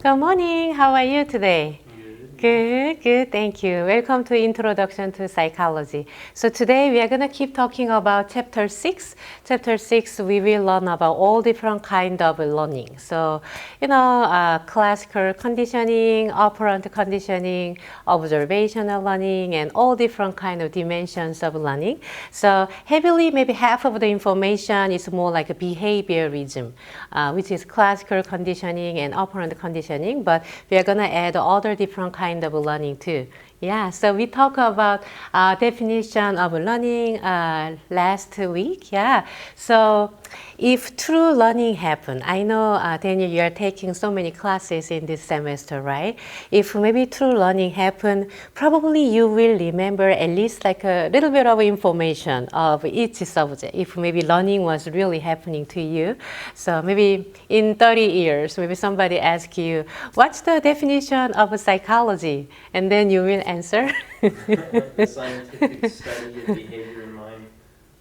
Good morning. How are you today? Good, good. Thank you. Welcome to Introduction to Psychology. So today we are going to keep talking about Chapter 6. Chapter 6, we will learn about all different kind of learning. So, classical conditioning, operant conditioning, observational learning, and all different kind of dimensions of learning. So heavily, maybe half of the information is more like a behaviorism, which is classical conditioning and operant conditioning, but we are going to add other different kind of learning too. Yeah, so we talked about definition of learning last week. Yeah, so if true learning happen, I know Daniel, you are taking so many classes in this semester, right? If maybe true learning happen, probably you will remember at least like a little bit of information of each subject. If maybe learning was really happening to you, so maybe in 30 years, maybe somebody asks you, what's the definition of psychology? And then you will answer. The scientific study of behavior and mind.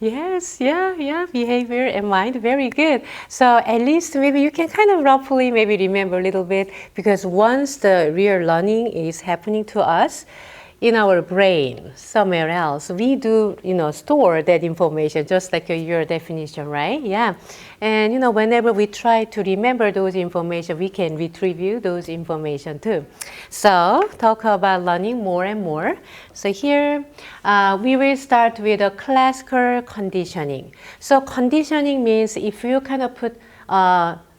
Yes, yeah, behavior and mind, very good. So at least maybe you can kind of roughly maybe remember a little bit, because once the real learning is happening to us, in our brain, somewhere else, we do, store that information, just like your definition, right? Yeah. And, whenever we try to remember those information, we can retrieve those information too. So, talk about learning more and more. So here, we will start with a classical conditioning. So, conditioning means if you kind of put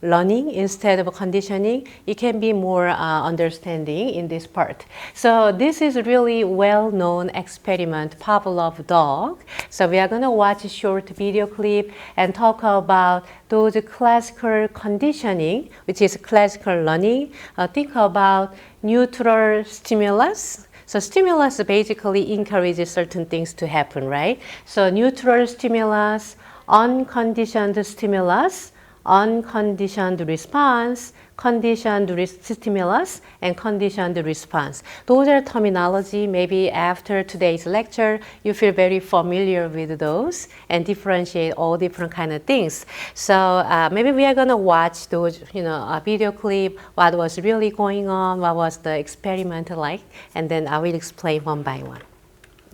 learning instead of conditioning, it can be more understanding in this part. So this is really well-known experiment, Pavlov dog. So we are going to watch a short video clip and talk about those classical conditioning, which is classical learning. Think about neutral stimulus. So stimulus basically encourages certain things to happen, right? So neutral stimulus, unconditioned stimulus, unconditioned response, conditioned stimulus, and conditioned response. Those are terminology. Maybe after today's lecture, you feel very familiar with those and differentiate all different kind of things. So maybe we are going to watch those, a video clip, what was really going on, what was the experiment like, and then I will explain one by one.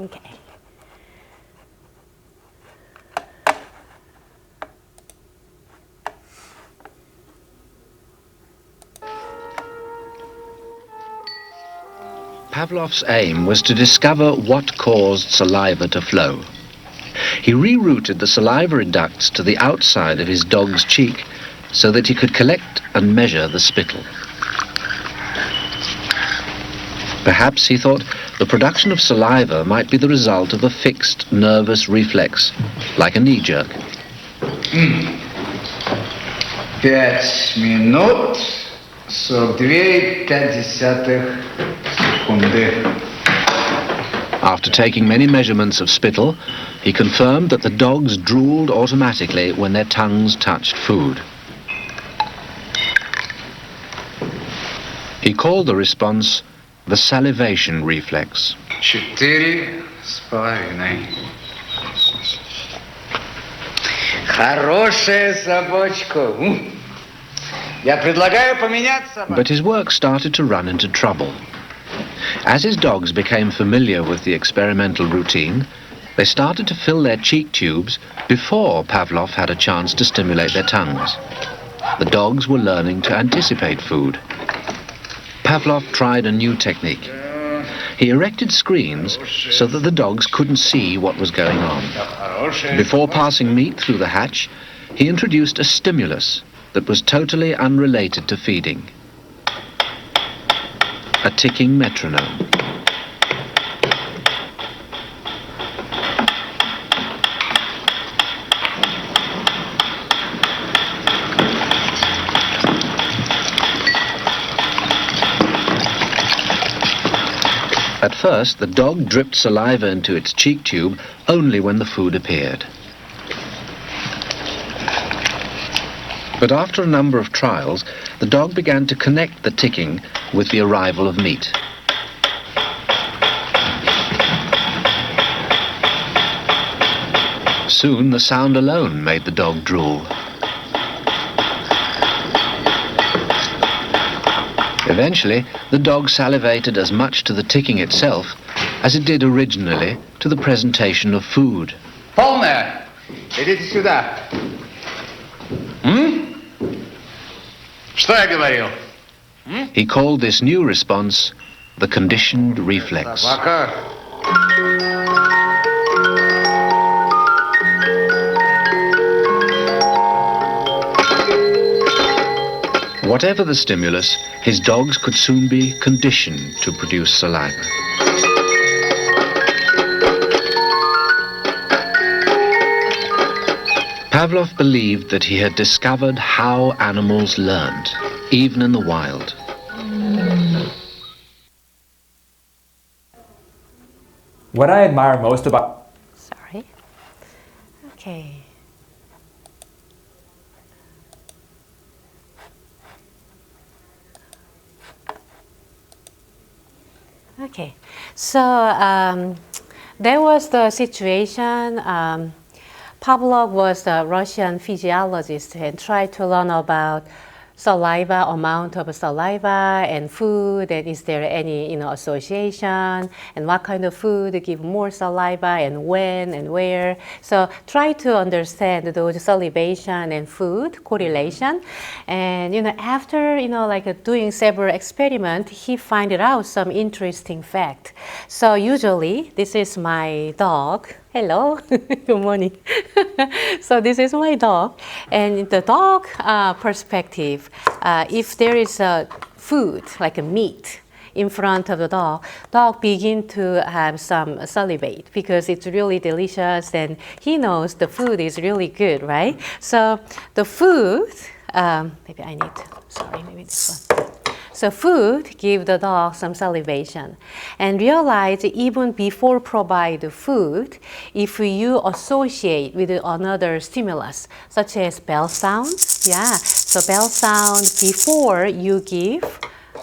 Okay. Pavlov's aim was to discover what caused saliva to flow. He rerouted the salivary ducts to the outside of his dog's cheek so that he could collect and measure the spittle. Perhaps, he thought, the production of saliva might be the result of a fixed nervous reflex, like a knee jerk. 5 минут 42,5 секунды. After taking many measurements of spittle, he confirmed that the dogs drooled automatically when their tongues touched food. He called the response the salivation reflex. 4,5. Хорошая собачка. Я предлагаю поменять собаку. But his work started to run into trouble. As his dogs became familiar with the experimental routine, they started to fill their cheek tubes before Pavlov had a chance to stimulate their tongues. The dogs were learning to anticipate food. Pavlov tried a new technique. He erected screens so that the dogs couldn't see what was going on. Before passing meat through the hatch, he introduced a stimulus that was totally unrelated to feeding. A ticking metronome. At first, the dog dripped saliva into its cheek tube only when the food appeared. But after a number of trials, the dog began to connect the ticking with the arrival of meat. Soon, the sound alone made the dog drool. Eventually, the dog salivated as much to the ticking itself as it did originally to the presentation of food. Полная! Идите сюда. Что я говорил? He called this new response the conditioned reflex. Собака. Whatever the stimulus, his dogs could soon be conditioned to produce saliva. Pavlov believed that he had discovered how animals learned, even in the wild. What I admire most about Sorry. Okay. Okay, so there was the situation. Pavlov was a Russian physiologist and tried to learn about saliva, amount of saliva and food, and is there any association, and what kind of food give more saliva, and when and where. So try to understand those salivation and food correlation. And after like doing several experiments, he found out some interesting fact. So usually this is my dog. Hello, good morning. So this is my dog, and in the dog perspective, if there is a food like a meat in front of the dog begin to have some salivate because it's really delicious and he knows the food is really good, right? So the food, maybe I need, sorry, maybe this one. So food give the dog some salivation, and realize even before provide food, if you associate with another stimulus, such as bell sound, so bell sound before you give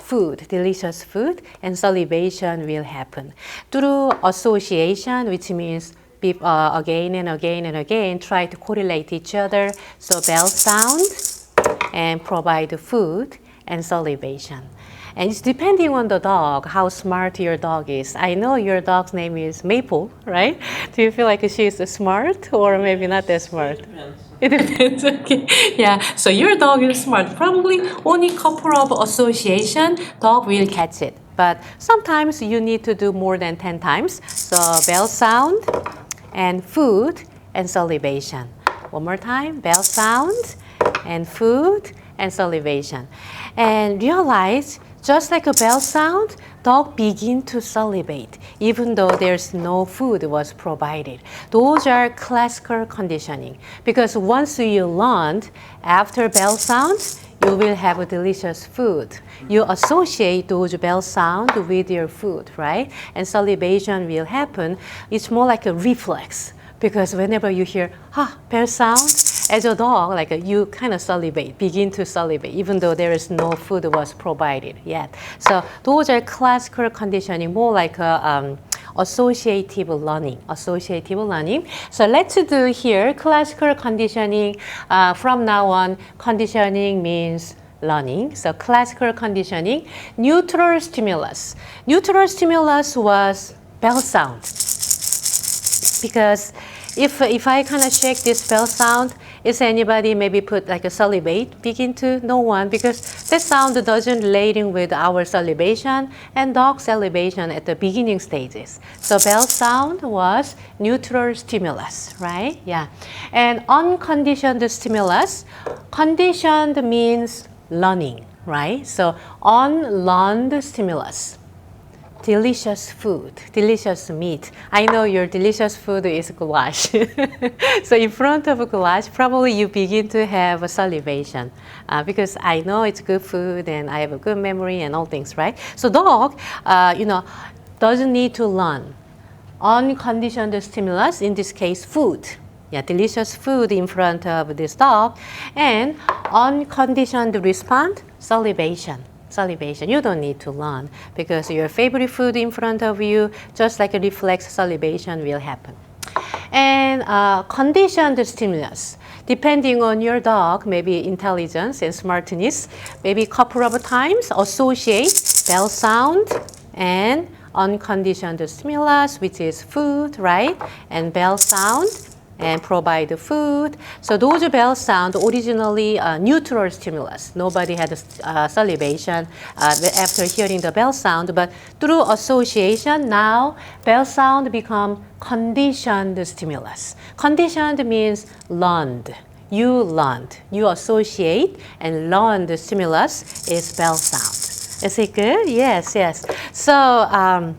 food, delicious food, and salivation will happen. Through association, which means again and again and again, try to correlate each other, so bell sound and provide food and salivation. And it's depending on the dog, how smart your dog is. I know your dog's name is Maple, right? Do you feel like she is smart or maybe not that smart? It depends. It depends, okay. Yeah, so your dog is smart. Probably only couple of association, dog will catch it. But sometimes you need to do more than 10 times. So bell sound and food and salivation. One more time, bell sound and food and salivation. And realize, just like a bell sound, dog begin to salivate, even though there's no food was provided. Those are classical conditioning, because once you learned, after bell sounds, you will have a delicious food. You associate those bell sound with your food, right? And salivation will happen. It's more like a reflex. Because whenever you hear, bell sound, as a dog, like you kind of salivate, begin to salivate, even though there is no food was provided yet. So those are classical conditioning, more like associative learning. So let's do here classical conditioning. From now on, conditioning means learning. So classical conditioning, neutral stimulus. Neutral stimulus was bell sound. Because if I kind of shake this bell sound, is anybody maybe put like a salivate begin to? No one, because that sound doesn't relating with our salivation and dog salivation at the beginning stages. So bell sound was neutral stimulus, right? Yeah. And unconditioned stimulus, conditioned means learning, right? So unlearned stimulus. Delicious food, delicious meat. I know your delicious food is goulash. So in front of a goulash, probably you begin to have a salivation because I know it's good food and I have a good memory and all things, right? So dog, doesn't need to learn. Unconditioned stimulus, in this case, food. Yeah, delicious food in front of this dog. And unconditioned response, salivation. You don't need to learn because your favorite food in front of you, just like a reflex, salivation will happen. And conditioned stimulus. depending on your dog, maybe intelligence and smartness, maybe a couple of times associate bell sound and unconditioned stimulus, which is food, right? And bell sound and provide the food. So those bell sound originally neutral stimulus. Nobody had salivation after hearing the bell sound, but through association, now bell sound become conditioned stimulus. Conditioned means learned. You learned. You associate and learn the stimulus is bell sound. Is it good? Yes, yes. So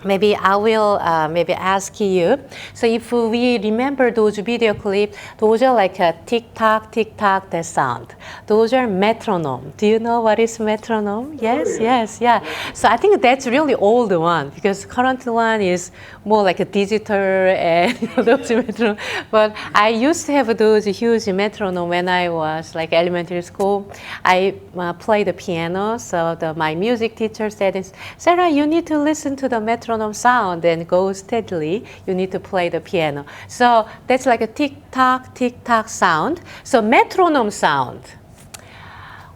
maybe I will maybe ask you. So if we remember those video clips, those are like a tick-tock, tick-tock, that sound. Those are metronome. Do you know what is metronome? Yes, yes, yeah. So I think that's really old one because current one is more like a digital and those metronome. But I used to have those huge metronome when I was like elementary school. I played the piano, so my music teacher said, Sarah, you need to listen to the metronome sound and go steadily. You need to play the piano. So that's like a tick-tock sound. So metronome sound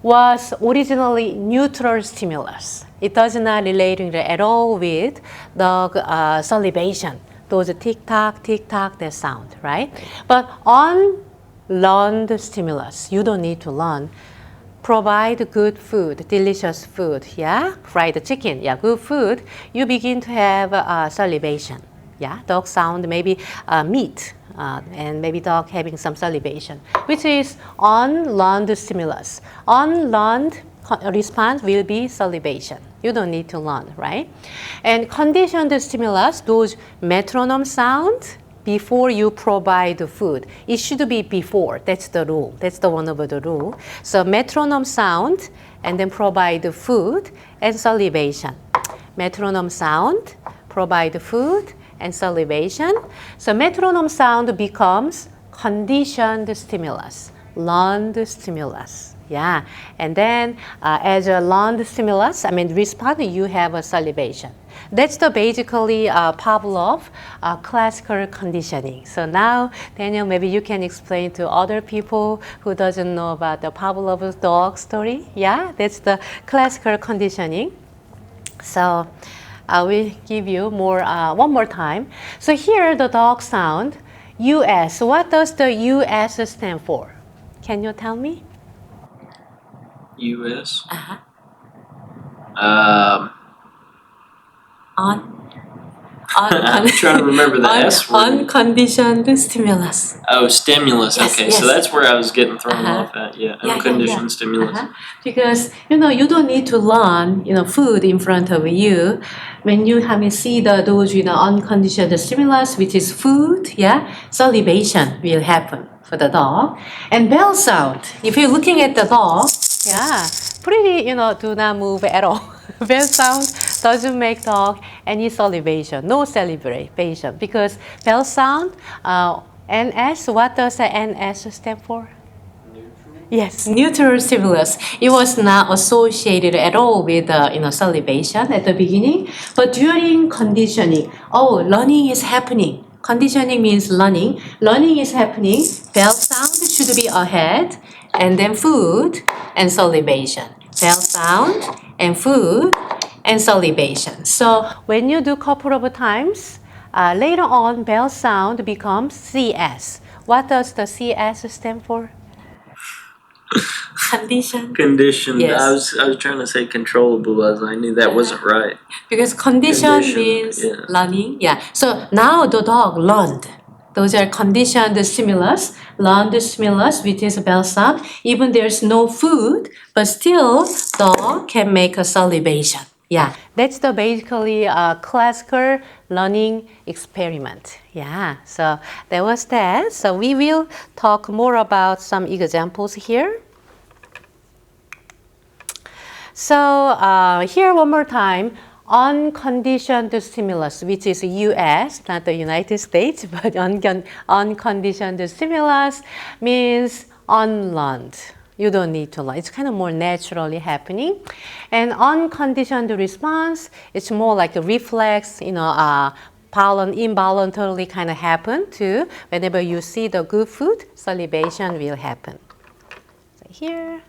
was originally neutral stimulus. It does not relate at all with the salivation. Those tick-tock, that sound, right? But on learned stimulus, you don't need to learn. Provide good food, delicious food, yeah? Fried chicken, yeah, good food. You begin to have salivation, yeah? Dog sound, maybe meat, and maybe dog having some salivation, which is unlearned stimulus. Unlearned response will be salivation. You don't need to learn, right? And conditioned stimulus, those metronome sound, before you provide the food. It should be before. That's the rule. That's the one of the rule. So metronome sound and then provide the food and salivation. Metronome sound, provide the food and salivation. So metronome sound becomes conditioned stimulus, learned stimulus. Yeah, and then as a learned stimulus, respond, you have a salivation. That's the basically Pavlov classical conditioning. So now, Daniel, maybe you can explain to other people who doesn't know about the Pavlov's dog story. Yeah, that's the classical conditioning. So I will give you more one more time. So here the dog sound, US. What does the US stand for? Can you tell me? US. I'm trying to remember the S word. Unconditioned stimulus. Oh, stimulus. Yes, Okay, yes. so that's where I was getting thrown off at. Yeah, unconditioned stimulus. Because you don't need to learn food in front of you. When you see those unconditioned stimulus, which is food, yeah, salivation will happen for the dog. And bell sound. If you're looking at the dog, yeah, pretty do not move at all. Bell sound doesn't make dog any salivation, no salivation, because bell sound, NS, what does the NS stand for? Neutral. Yes, neutral stimulus. It was not associated at all with salivation at the beginning, but during conditioning, learning is happening. Conditioning means learning. Learning is happening. Bell sound should be ahead, and then food and salivation. Bell sound and food and salivation. So when you do couple of times, later on bell sound becomes CS. What does the CS stand for? Condition. Conditioned. Yes. I was trying to say controllable, as I knew that wasn't right. Because condition Conditioned, means yeah. learning. Yeah. So now the dog learned. Those are conditioned stimulus, learned stimulus, which is bell sound. Even there's no food, but still dog can make a salivation. Yeah, that's the basically classical learning experiment. Yeah, so that was that. So we will talk more about some examples here. So here one more time. Unconditioned stimulus, which is US, not the United States, but unconditioned stimulus means unlearned. You don't need to learn. It's kind of more naturally happening. And unconditioned response, it's more like a reflex, involuntarily kind of happen too. Whenever you see the good food, salivation will happen. So here.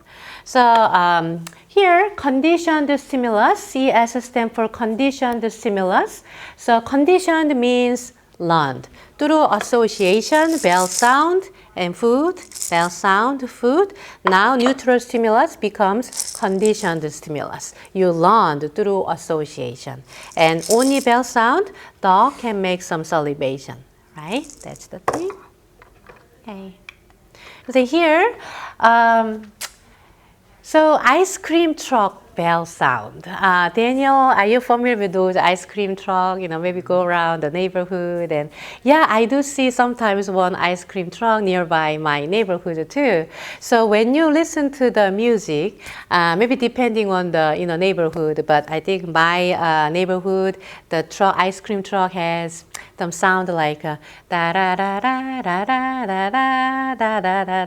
So here, conditioned stimulus, CS stands for conditioned stimulus. So conditioned means learned. Through association, bell sound and food, bell sound, food. Now neutral stimulus becomes conditioned stimulus. You learned through association. And only bell sound, dog can make some salivation, right? That's the thing. Okay. So here, so ice cream truck bell sound. Daniel, are you familiar with those ice cream truck? Maybe go around the neighborhood. And yeah, I do see sometimes one ice cream truck nearby my neighborhood too. So when you listen to the music, maybe depending on the neighborhood, but I think my neighborhood, the ice cream truck has some sound like da da da da da da da da da da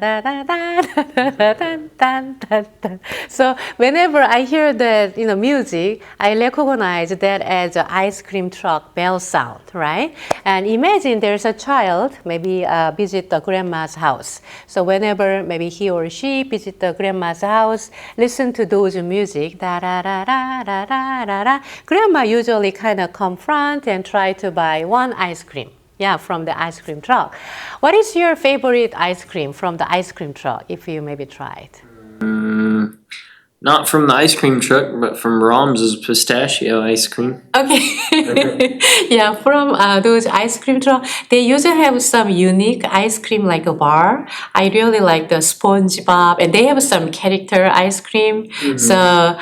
da da da. So whenever I hear that music, I recognize that as an ice cream truck bell sound, right? And imagine there's a child maybe visit the grandma's house. So whenever maybe he or she visit the grandma's house, listen to those music, da da da da da da da da. Grandma usually kind of confront and try to buy one ice cream. Yeah, from the ice cream truck. What is your favorite ice cream from the ice cream truck, if you maybe tried? Not from the ice cream truck, but from Brahms's pistachio ice cream. Okay. Yeah, from those ice cream truck, they usually have some unique ice cream like a bar. I really like the SpongeBob, and they have some character ice cream. So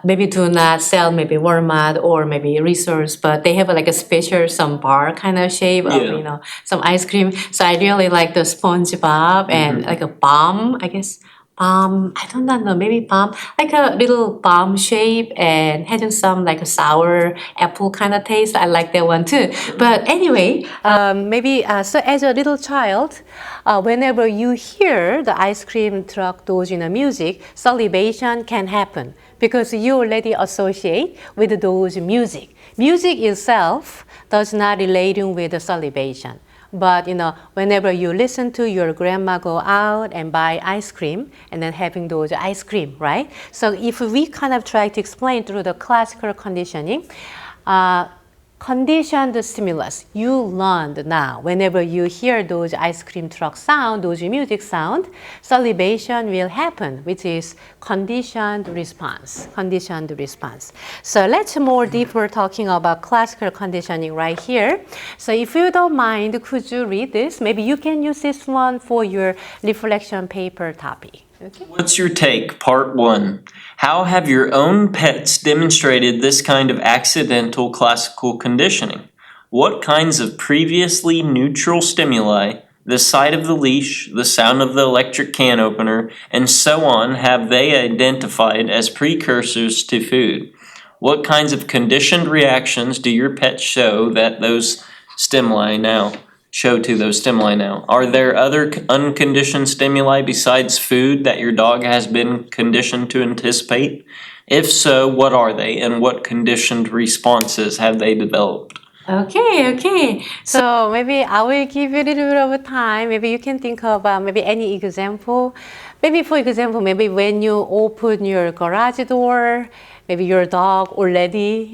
maybe do not sell maybe Walmart or maybe Resource, but they have like a special some bar kind of shape of some ice cream. So I really like the SpongeBob and like a bomb, I guess. I don't know, maybe bomb, like a little bomb shape and having some like a sour apple kind of taste. I like that one too. But anyway, maybe so as a little child, whenever you hear the ice cream truck those music, salivation can happen because you already associate with those music. Music itself does not relating with the salivation. But whenever you listen to your grandma go out and buy ice cream and then having those ice cream, right? So if we kind of try to explain through the classical conditioning, conditioned stimulus, you learned now. Whenever you hear those ice cream truck sound, those music sound, salivation will happen, which is conditioned response. Conditioned response. So let's more deeper talking about classical conditioning right here. So if you don't mind, could you read this? Maybe you can use this one for your reflection paper topic. Okay. What's your take? Part 1. How have your own pets demonstrated this kind of accidental classical conditioning? What kinds of previously neutral stimuli, the sight of the leash, the sound of the electric can opener, and so on, have they identified as precursors to food? What kinds of conditioned reactions do your pets show that those stimuli now? Are there other unconditioned stimuli besides food that your dog has been conditioned to anticipate? If so, what are they, and what conditioned responses have they developed? Okay. So maybe I will give you a little bit of time. Maybe you can think of maybe any example. Maybe for example, maybe when you open your garage door, maybe your dog already,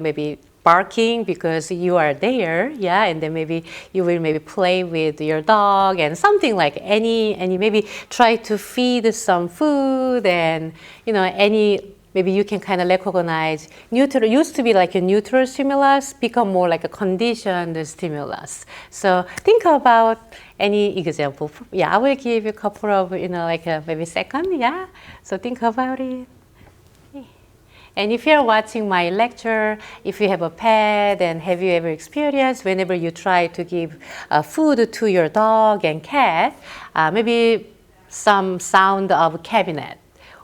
maybe barking because you are there, and then maybe you will maybe play with your dog and something like and you maybe try to feed some food and maybe you can kind of recognize neutral used to be like a neutral stimulus become more like a conditioned stimulus. So think about any example. I will give you a couple of maybe second. So think about it. And if you're watching my lecture, if you have a pet, and have you ever experienced whenever you try to give food to your dog and cat, maybe some sound of cabinet,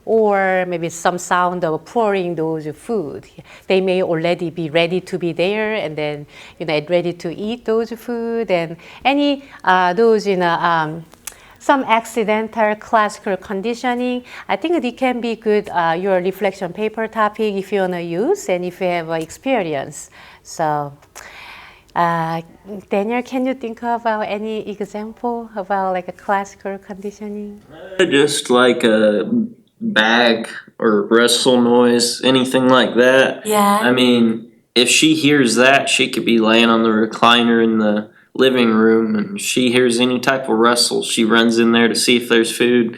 or maybe some sound of pouring those food. They may already be ready to be there, and then ready to eat those food, and any those some accidental classical conditioning. I think it can be good your reflection paper topic if you want to use and if you have experience. So Uh, Daniel, can you think about any example about like a classical conditioning? Just like a bag or wrestle noise, anything like that. Yeah. I mean, if she hears that, she could be laying on the recliner in the living room and she hears any type of rustle, she runs in there to see if there's food.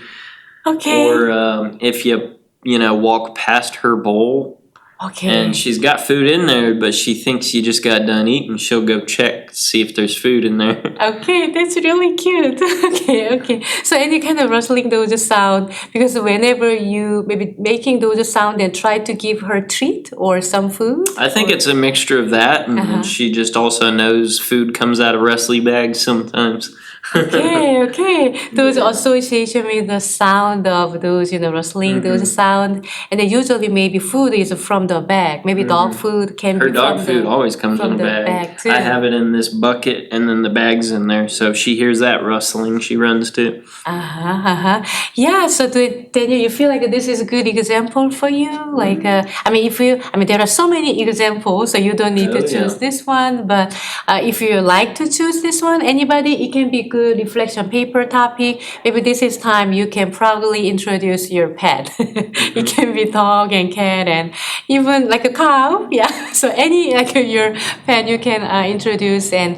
Okay. Or if you walk past her bowl Okay. and she's got food in there, but she thinks you just got done eating, she'll go check to see if there's food in there. Okay, that's really cute. Okay. So any kind of rustling those sound, because whenever you maybe making those sound and try to give her treat or some food. I think it's a mixture of that, and she just also knows food comes out of wrestling bags sometimes. Okay. Those association with the sound of those, rustling, those sound, and then usually maybe food is from the bag. Maybe dog food can Her be dog from food the, always comes in from a the bag. bag too. I have it in this bucket, and then the bag's in there. So if she hears that rustling, she runs to. Yeah. So Daniel, you feel like this is a good example for you? Like, there are so many examples, so you don't need to choose this one. But if you like to choose this one, anybody, it can be good reflection paper topic. Maybe this is time you can probably introduce your pet. It can be dog and cat and even like a cow. Yeah. So any like your pet you can introduce and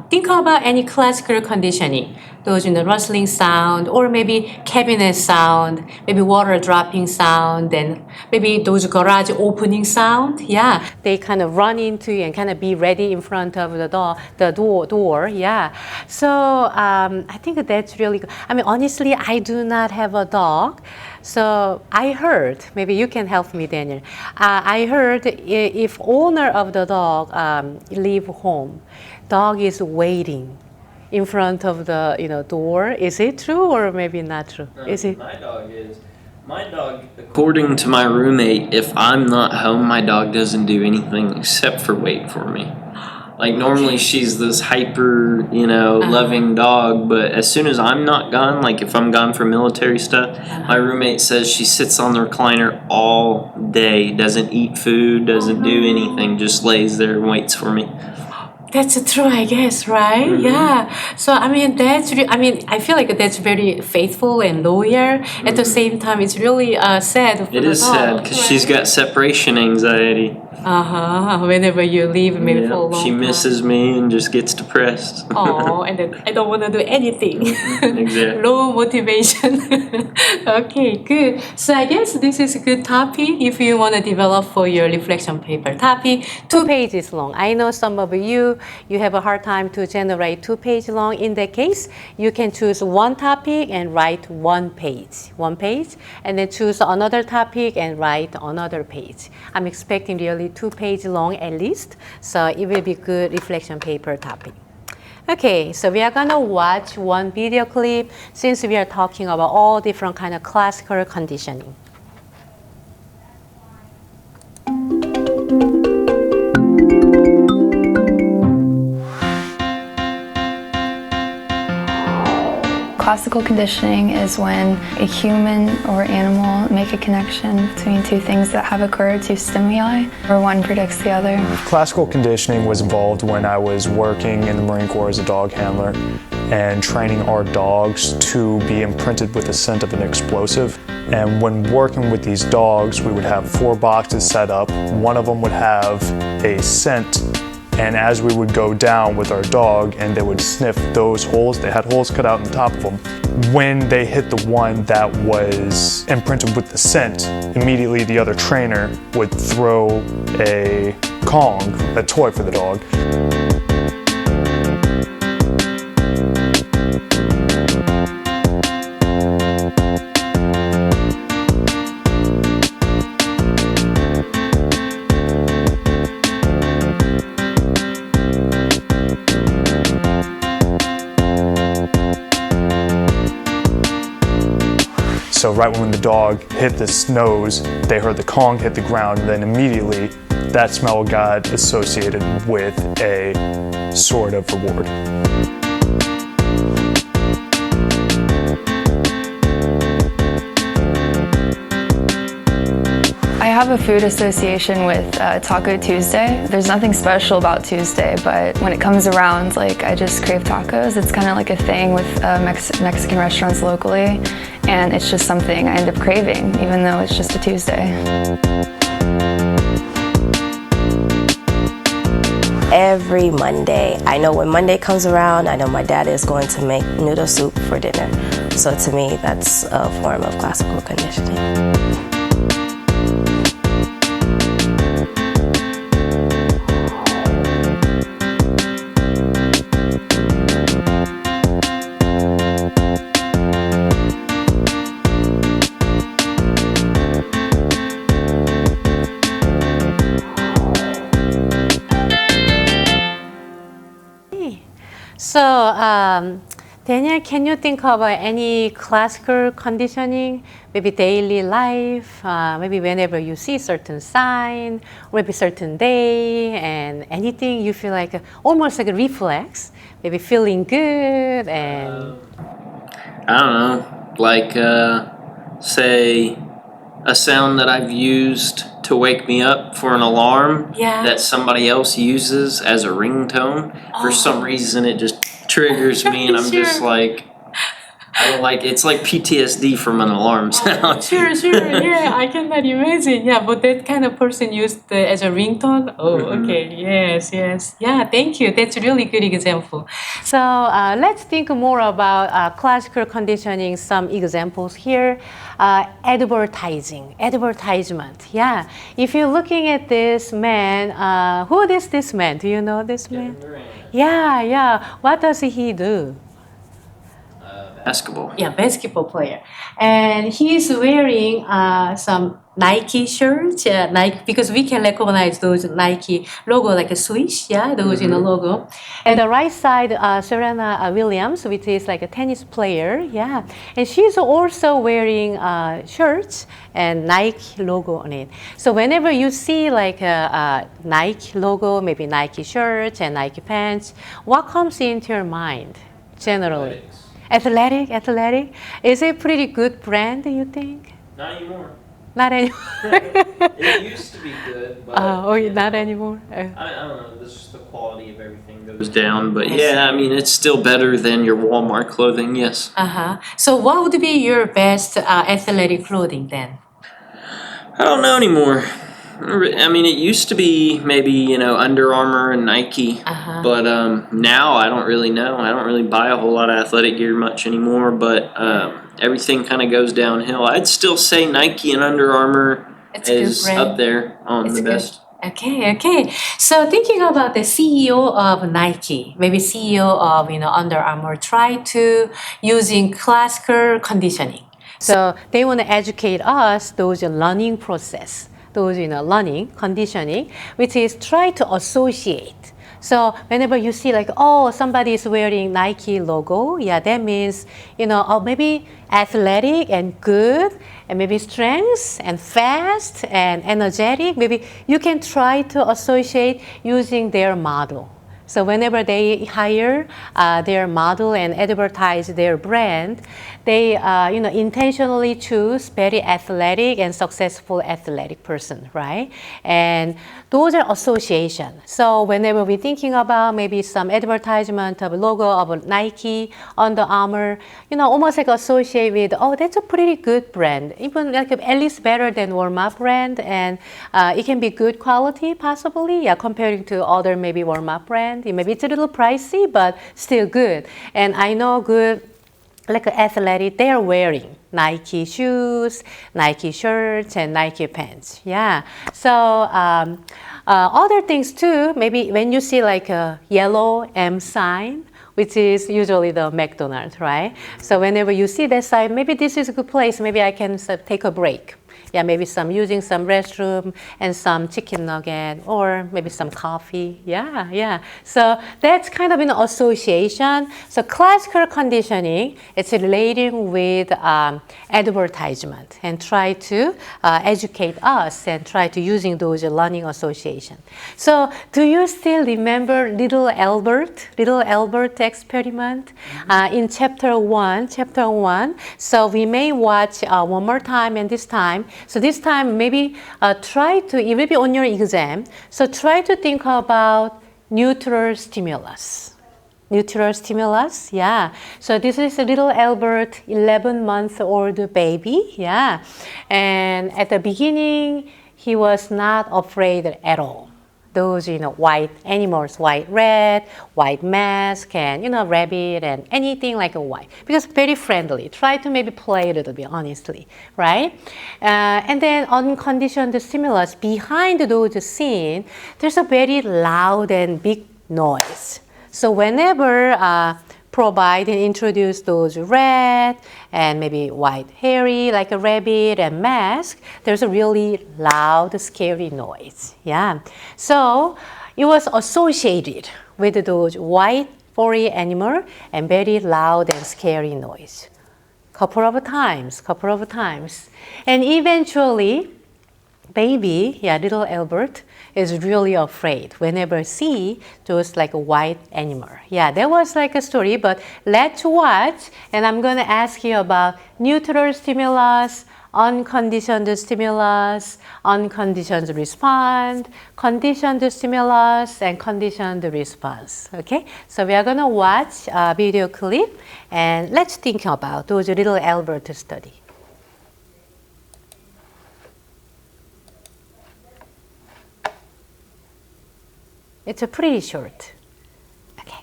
think about any classical conditioning. Those rustling sound or maybe cabinet sound, maybe water dropping sound, and maybe those garage opening sound. Yeah, they kind of run into you and kind of be ready in front of the door. Yeah, so I think that's really good. I mean, honestly, I do not have a dog. So I heard, maybe you can help me, Daniel. I heard if owner of the dog leave home, dog is waiting in front of the door. Is it true or maybe not true? Is it? My dog, according to my roommate, if I'm not home, my dog doesn't do anything except for wait for me. Like normally she's this hyper, loving dog, but as soon as I'm not gone, like if I'm gone for military stuff, my roommate says she sits on the recliner all day, doesn't eat food, doesn't do anything, just lays there and waits for me. That's true, I guess, right? Yeah. So I feel like that's very faithful and loyal. At the same time, it's really sad for It the is dog. sad because she's got separation anxiety. Whenever you leave, maybe for a long She time. misses me and just gets depressed. Oh, and then I don't want to do anything. Exactly. Low motivation. Okay, good. So I guess this is a good topic if you want to develop for your reflection paper topic. 2 pages long. I know some of you have a hard time to generate 2 pages long. In that case, you can choose one topic and write 1 page, and then choose another topic and write another page. I'm expecting really 2 pages long at least, so it will be good reflection paper topic. Okay, so we are gonna watch one video clip since we are talking about all different kind of classical conditioning. Classical conditioning is when a human or animal make a connection between two things that have occurred, two stimuli, or one predicts the other. Classical conditioning was involved when I was working in the Marine Corps as a dog handler and training our dogs to be imprinted with the scent of an explosive. And when working with these dogs, we would have 4 boxes set up. One of them would have a scent, and as we would go down with our dog and they would sniff those holes, they had holes cut out on the top of them. When they hit the one that was imprinted with the scent, immediately the other trainer would throw a Kong, a toy for the dog. So right when the dog hit this nose, they heard the Kong hit the ground, and then immediately that smell got associated with a sort of reward. I have a food association with Taco Tuesday. There's nothing special about Tuesday, but when it comes around, like I just crave tacos. It's kind of like a thing with Mexican restaurants locally, and it's just something I end up craving, even though it's just a Tuesday. Every Monday, I know when Monday comes around, I know my dad is going to make noodle soup for dinner. So to me, that's a form of classical conditioning. So, Daniel, can you think of any classical conditioning, maybe daily life, maybe whenever you see certain sign, or maybe certain day, and anything you feel like almost like a reflex, maybe feeling good and... I don't know, like say a sound that I've used to wake me up for an alarm that somebody else uses as a ringtone. For some reason it just triggers me and I'm just like, I don't like, it's like PTSD from an alarm sound. Sure, yeah, I cannot imagine. Yeah, but that kind of person used as a ringtone? Oh, okay, yes. Yeah, thank you. That's a really good example. So let's think more about classical conditioning, some examples here. Advertisement, yeah. If you're looking at this man, who is this man? Do you know this man? Yeah. What does he do? Basketball. Yeah, basketball player. And he's wearing some Nike shirts, Nike, because we can recognize those Nike logo like a swish, those logo. And the right side, Serena Williams, which is like a tennis player, and she's also wearing shirts and Nike logo on it. So whenever you see like a Nike logo, maybe Nike shirts and Nike pants, what comes into your mind generally? Athletic. Is it a pretty good brand, you think? Not anymore. Not anymore. It used to be good, but not anymore. I don't know. This is the quality of everything goes down, but yeah, I mean it's still better than your Walmart clothing. Yes. So what would be your best athletic clothing then? I don't know anymore. I mean, it used to be maybe, Under Armour and Nike, but now I don't really know. I don't really buy a whole lot of athletic gear much anymore, but everything kind of goes downhill. I'd still say Nike and Under Armour is up there on the best. Okay. So thinking about the CEO of Nike, maybe CEO of Under Armour, try to using classical conditioning. So they want to educate us those learning process. Those learning, conditioning, which is try to associate. So whenever you see like, oh, somebody is wearing Nike logo, that means, maybe athletic and good, and maybe strength and fast and energetic. Maybe you can try to associate using their model. So whenever they hire their model and advertise their brand, they intentionally choose very athletic and successful athletic person, right? And those are association. So whenever we're thinking about maybe some advertisement of a logo of Nike, Under Armour, almost like associate with, oh, that's a pretty good brand, even like at least better than Walmart brand, and it can be good quality possibly, comparing to other maybe Walmart brand. Maybe it's a little pricey, but still good. And I know good, like an athletic, they are wearing Nike shoes, Nike shirts, and Nike pants. So other things too, maybe when you see like a yellow M sign, which is usually the McDonald's, right? So whenever you see that sign, maybe this is a good place, maybe I can take a break. Maybe using some restroom and some chicken nugget or maybe some coffee. So that's kind of an association. So classical conditioning, it's relating with advertisement and try to educate us and try to using those learning association. So do you still remember Little Albert experiment in chapter one? So we may watch one more time, and this time So this time maybe try to, it will be on your exam, so try to think about neutral stimulus. Neutral stimulus, yeah. So this is a little Albert, 11-month-old baby, yeah. And at the beginning, he was not afraid at all. Those, white animals, white rat, white mask, and, rabbit, and anything like a white. Because very friendly. Try to maybe play a little bit, honestly, right? And then unconditioned stimulus, behind those scenes, there's a very loud and big noise. So whenever provide and introduce those red and maybe white hairy like a rabbit and mask, there's a really loud, scary noise. Yeah. So it was associated with those white furry animal and very loud and scary noise. Couple of times. And eventually, baby, little Albert, is really afraid whenever see those like a white animal. Yeah, that was like a story, but let's watch, and I'm gonna ask you about neutral stimulus, unconditioned stimulus, unconditioned response, conditioned stimulus, and conditioned response. Okay, so we are gonna watch a video clip, and let's think about those little Albert study. It's a pretty short. Okay.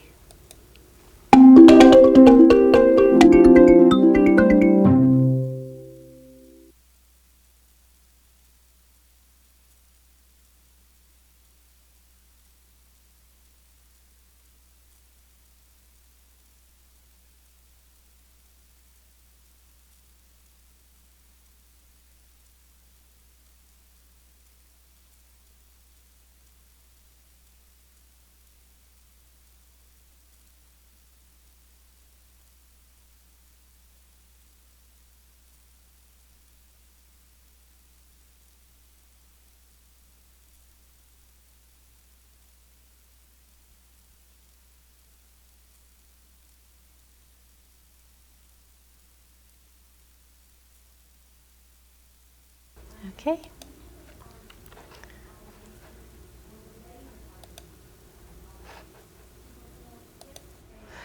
Okay.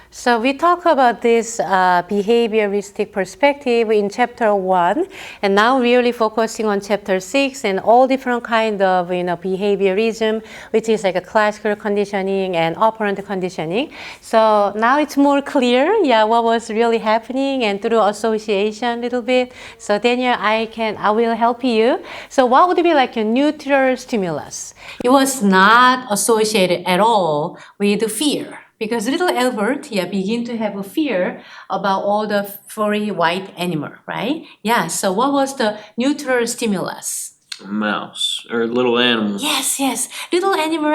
So we talk about this behavioristic perspective in chapter 1, and now really focusing on chapter 6 and all different kind of behaviorism, which is like a classical conditioning and operant conditioning. So now it's more clear, what was really happening and through association a little bit. So Daniel, I will help you. So what would be like a neutral stimulus? It was not associated at all with fear. Because little Albert, begin to have a fear about all the furry white animal, right? Yeah, so what was the neutral stimulus? Mouse, or little animal. Yes. Little animal,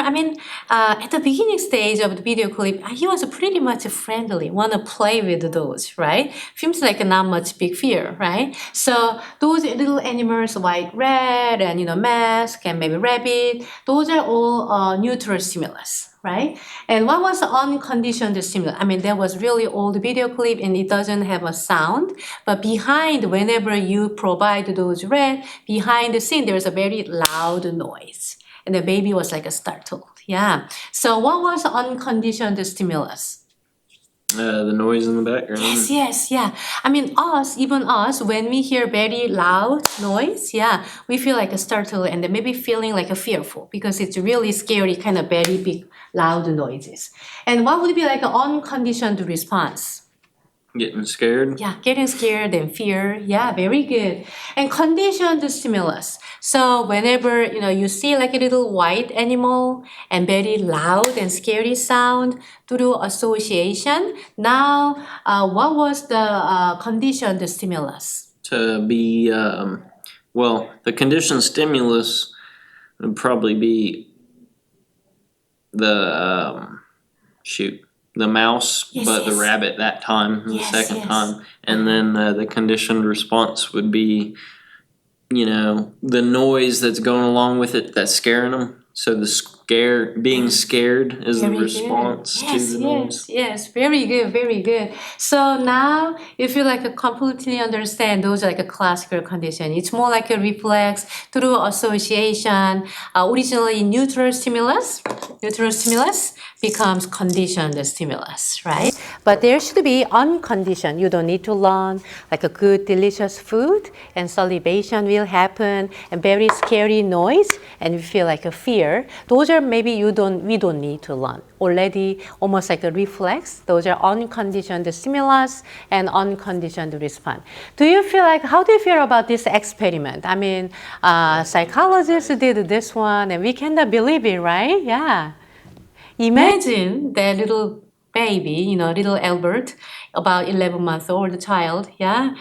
at the beginning stage of the video clip, he was pretty much friendly, want to play with those, right? Seems like not much big fear, right? So those little animals, white rat, and mask, and maybe rabbit, those are all neutral stimulus. Right? And what was unconditioned stimulus? There was really old video clip and it doesn't have a sound, but behind, whenever you provide those red, behind the scene, there's a very loud noise. And the baby was like startled. Yeah. So what was unconditioned stimulus? The noise in the background. Yes, yeah. Even us, when we hear very loud noise, we feel like startled and then maybe feeling like fearful because it's really scary, kind of very big, loud noises. And what would be like an unconditioned response? Getting scared? Yeah, getting scared and fear. Yeah, very good. And conditioned stimulus. So whenever, you see like a little white animal and very loud and scary sound through association, now what was the conditioned stimulus? To be, the conditioned stimulus would probably be the, the mouse, but the rabbit that time, the second time. And then the conditioned response would be, the noise that's going along with it that's scaring them. So being scared is the Very good. response to Yes, the yes, noise. yes. Very good, very good. So now, if you like completely understand, those are like a classical condition. It's more like a reflex through association. Originally, neutral stimulus becomes conditioned stimulus, right? But there should be unconditioned. You don't need to learn like a good, delicious food, and salivation will happen, and very scary noise, and you feel like a fear. Those are maybe we don't need to learn. Already almost like a reflex. Those are unconditioned stimulus and unconditioned response. How do you feel about this experiment? I mean, psychologists did this one, and we cannot believe it, right? Yeah. Imagine that little baby, little Albert, about 11-month-old child, yeah.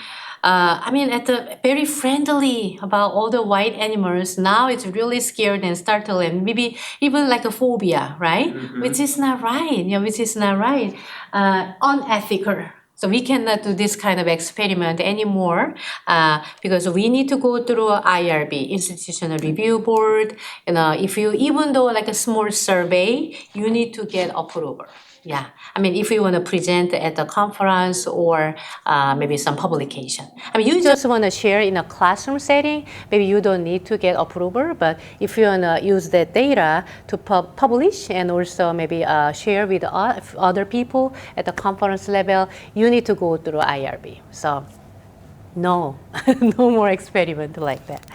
At the very friendly about all the white animals. Now it's really scared and startled, and maybe even like a phobia, right? Which is not right. Which is not right. Unethical. So we cannot do this kind of experiment anymore because we need to go through IRB, Institutional Review Board. Even though like a small survey, you need to get approval. Yeah, if you want to present at a conference or maybe some publication. You just want to share in a classroom setting, maybe you don't need to get approval, but if you want to use that data to publish and also maybe share with other people at the conference level, you need to go through IRB. So no, no more experiment like that.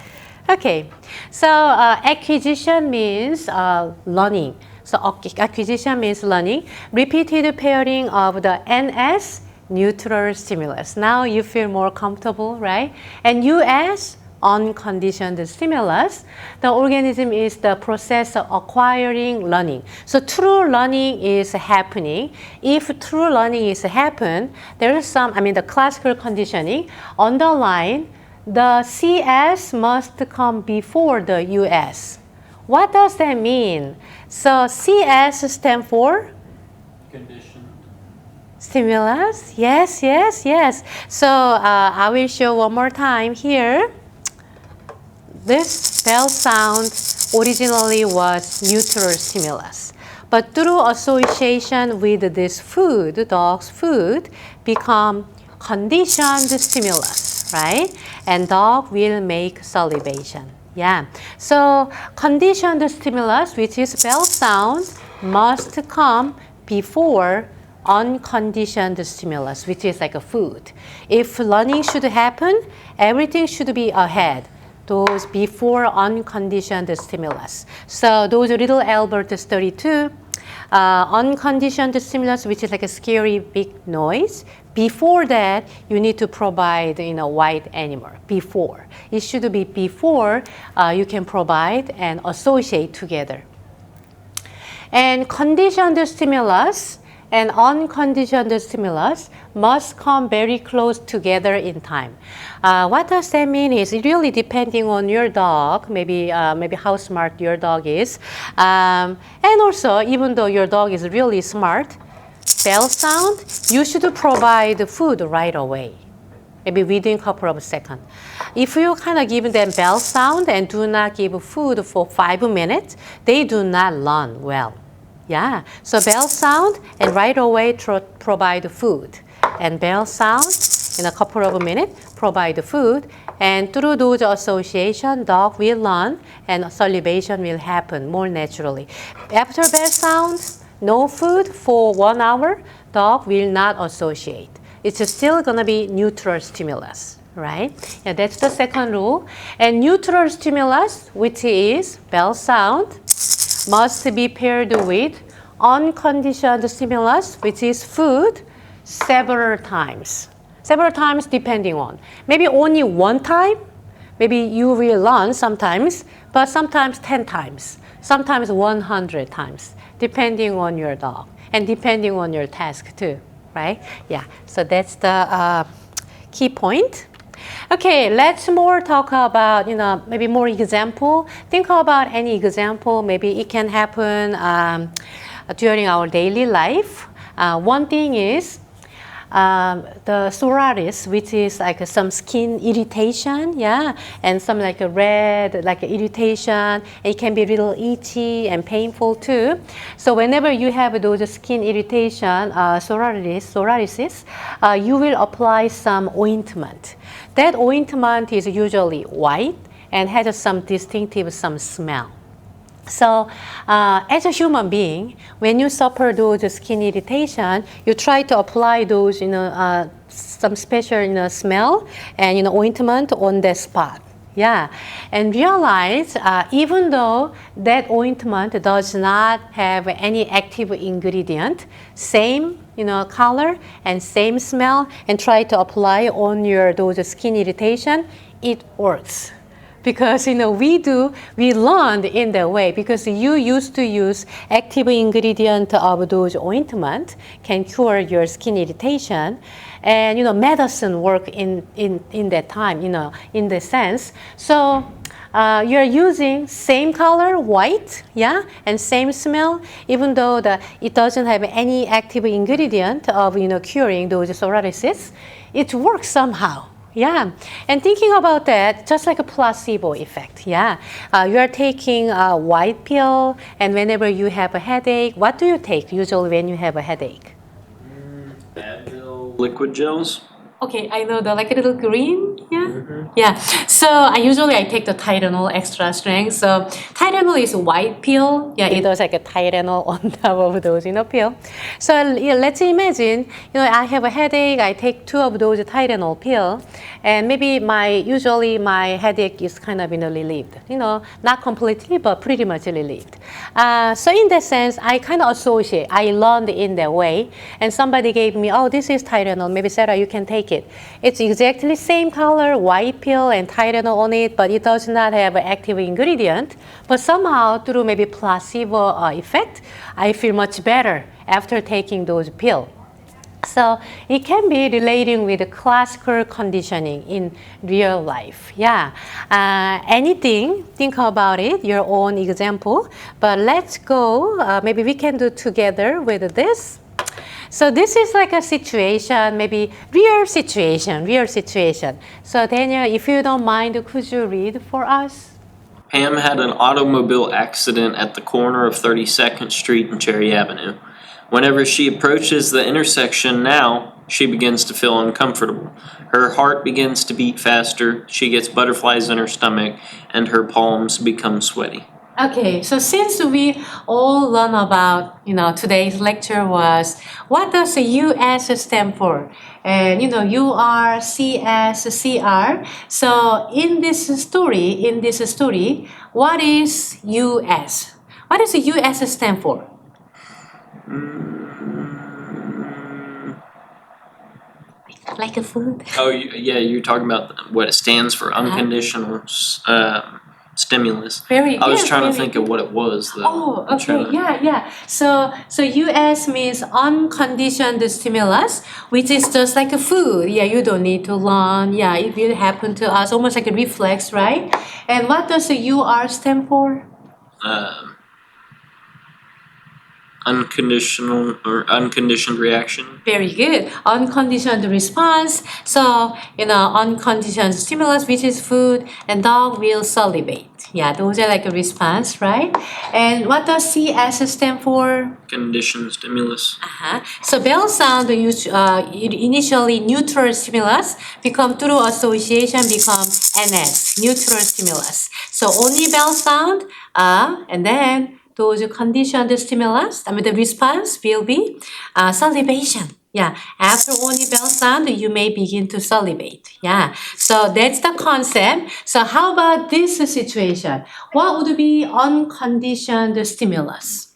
Okay, so acquisition means learning. So acquisition means learning. Repeated pairing of the NS, neutral stimulus. Now you feel more comfortable, right? And US, unconditioned stimulus. The organism is the process of acquiring learning. So true learning is happening. If true learning is happen, there is the classical conditioning. Underline, the CS must come before the US. What does that mean? So CS stands for? Conditioned. Stimulus. Yes, yes, yes. So I will show one more time here. This bell sound originally was neutral stimulus. But through association with this food, dog's food, become conditioned stimulus, right? And dog will make salivation. Yeah, so conditioned stimulus, which is bell sound, must come before unconditioned stimulus, which is like a food. If learning should happen, everything should be ahead. Those before unconditioned stimulus. So those little Albert 32, unconditioned stimulus, which is like a scary big noise. Before that, you need to provide white animal. Before. It should be before you can provide and associate together. And conditioned stimulus and unconditioned stimulus must come very close together in time. What does that mean is it really depending on your dog, maybe how smart your dog is. And also, even though your dog is really smart, bell sound, you should provide food right away, maybe within a couple of seconds. If you give them bell sound and do not give food for 5 minutes, they do not learn well. Yeah, so bell sound and right away provide food. And bell sound in a couple of minutes, provide food. And through those association, dog will learn and salivation will happen more naturally. After bell sound, no food for 1 hour, dog will not associate. It's still going to be neutral stimulus, right? Yeah, that's the second rule. And neutral stimulus, which is bell sound, must be paired with unconditioned stimulus, which is food, several times. Several times depending on. Maybe only one time, maybe you will learn sometimes, but sometimes 10 times, sometimes 100 times. Depending on your dog and depending on your task too, right? Yeah, so that's the key point. Okay, let's more talk about, maybe more example. Think about any example. Maybe it can happen during our daily life. One thing is, the psoriasis, which is like some skin irritation, yeah, and some like a red, like irritation. It can be a little itchy and painful too. So whenever you have those skin irritation, psoriasis, you will apply some ointment. That ointment is usually white and has some distinctive some smell. So, as a human being, when you suffer those skin irritation, you try to apply those, some special, smell and ointment on the spot. Yeah, and realize even though that ointment does not have any active ingredient, same color and same smell, and try to apply on your those skin irritation, it works. Because we learned in that way, because you used to use active ingredient of those ointment can cure your skin irritation, and medicine work in that time, in the sense. So you're using same color, white, yeah, and same smell, even though it doesn't have any active ingredient of curing those psoriasis, it works somehow. Yeah, and thinking about that, just like a placebo effect, yeah. You are taking a white pill, and whenever you have a headache, what do you take usually when you have a headache? Advil liquid gels. Okay, I know the like a little green, yeah, yeah. So I take the Tylenol extra strength. So Tylenol is a white pill. Yeah, it does like a Tylenol on top of those pill. So let's imagine I have a headache. I take 2 of those Tylenol pill, and maybe usually my headache is kind of relieved. Not completely, but pretty much relieved. So in that sense, I kind of associate. I learned in that way, and somebody gave me, oh, this is Tylenol. Maybe Sarah, you can take it. It's exactly same color, white pill and Tylenol on it, but it does not have an active ingredient. But somehow, through maybe placebo effect, I feel much better after taking those pills. So it can be relating with classical conditioning in real life. Yeah, anything, think about it, your own example. But let's go, maybe we can do together with this. So this is like a situation, maybe real situation. So Daniel, if you don't mind, could you read for us? Pam had an automobile accident at the corner of 32nd Street and Cherry Avenue. Whenever she approaches the intersection now, she begins to feel uncomfortable. Her heart begins to beat faster, she gets butterflies in her stomach, and her palms become sweaty. Okay, so since we all learn about, today's lecture was, what does the US stand for? And, UR, CS, CR. So in this story, what is US? What does the US stand for? Like a food? Oh, yeah, you're talking about what it stands for, unconditional stimulus. I was trying to think of what it was, though. Oh, okay, yeah. So US means unconditioned stimulus, which is just like a food. Yeah, you don't need to learn. Yeah, it will happen to us, almost like a reflex, right? And what does the UR stand for? Unconditional or unconditioned reaction. Very good. Unconditioned response. So, unconditioned stimulus, which is food, and dog will salivate. Yeah, those are like a response, right? And what does CS stand for? Conditioned stimulus. So bell sound initially neutral stimulus become through association become NS, neutral stimulus. So only bell sound, and then those conditioned stimulus, the response will be salivation. Yeah, after only bell sound, you may begin to salivate. Yeah, so that's the concept. So how about this situation? What would be unconditioned stimulus?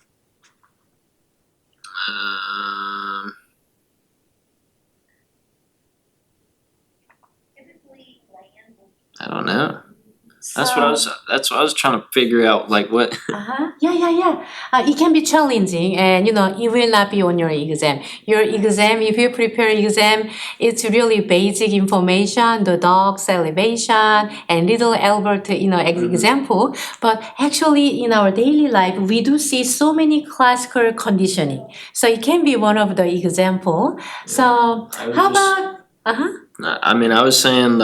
I don't know. That's what I was trying to figure out. Like what? Yeah. It can be challenging, and it will not be on your exam. Your exam, if you prepare exam, it's really basic information, the dog's elevation, and little Albert, example. But actually, in our daily life, we do see so many classical conditioning. So it can be one of the example. So how about? I mean, I was saying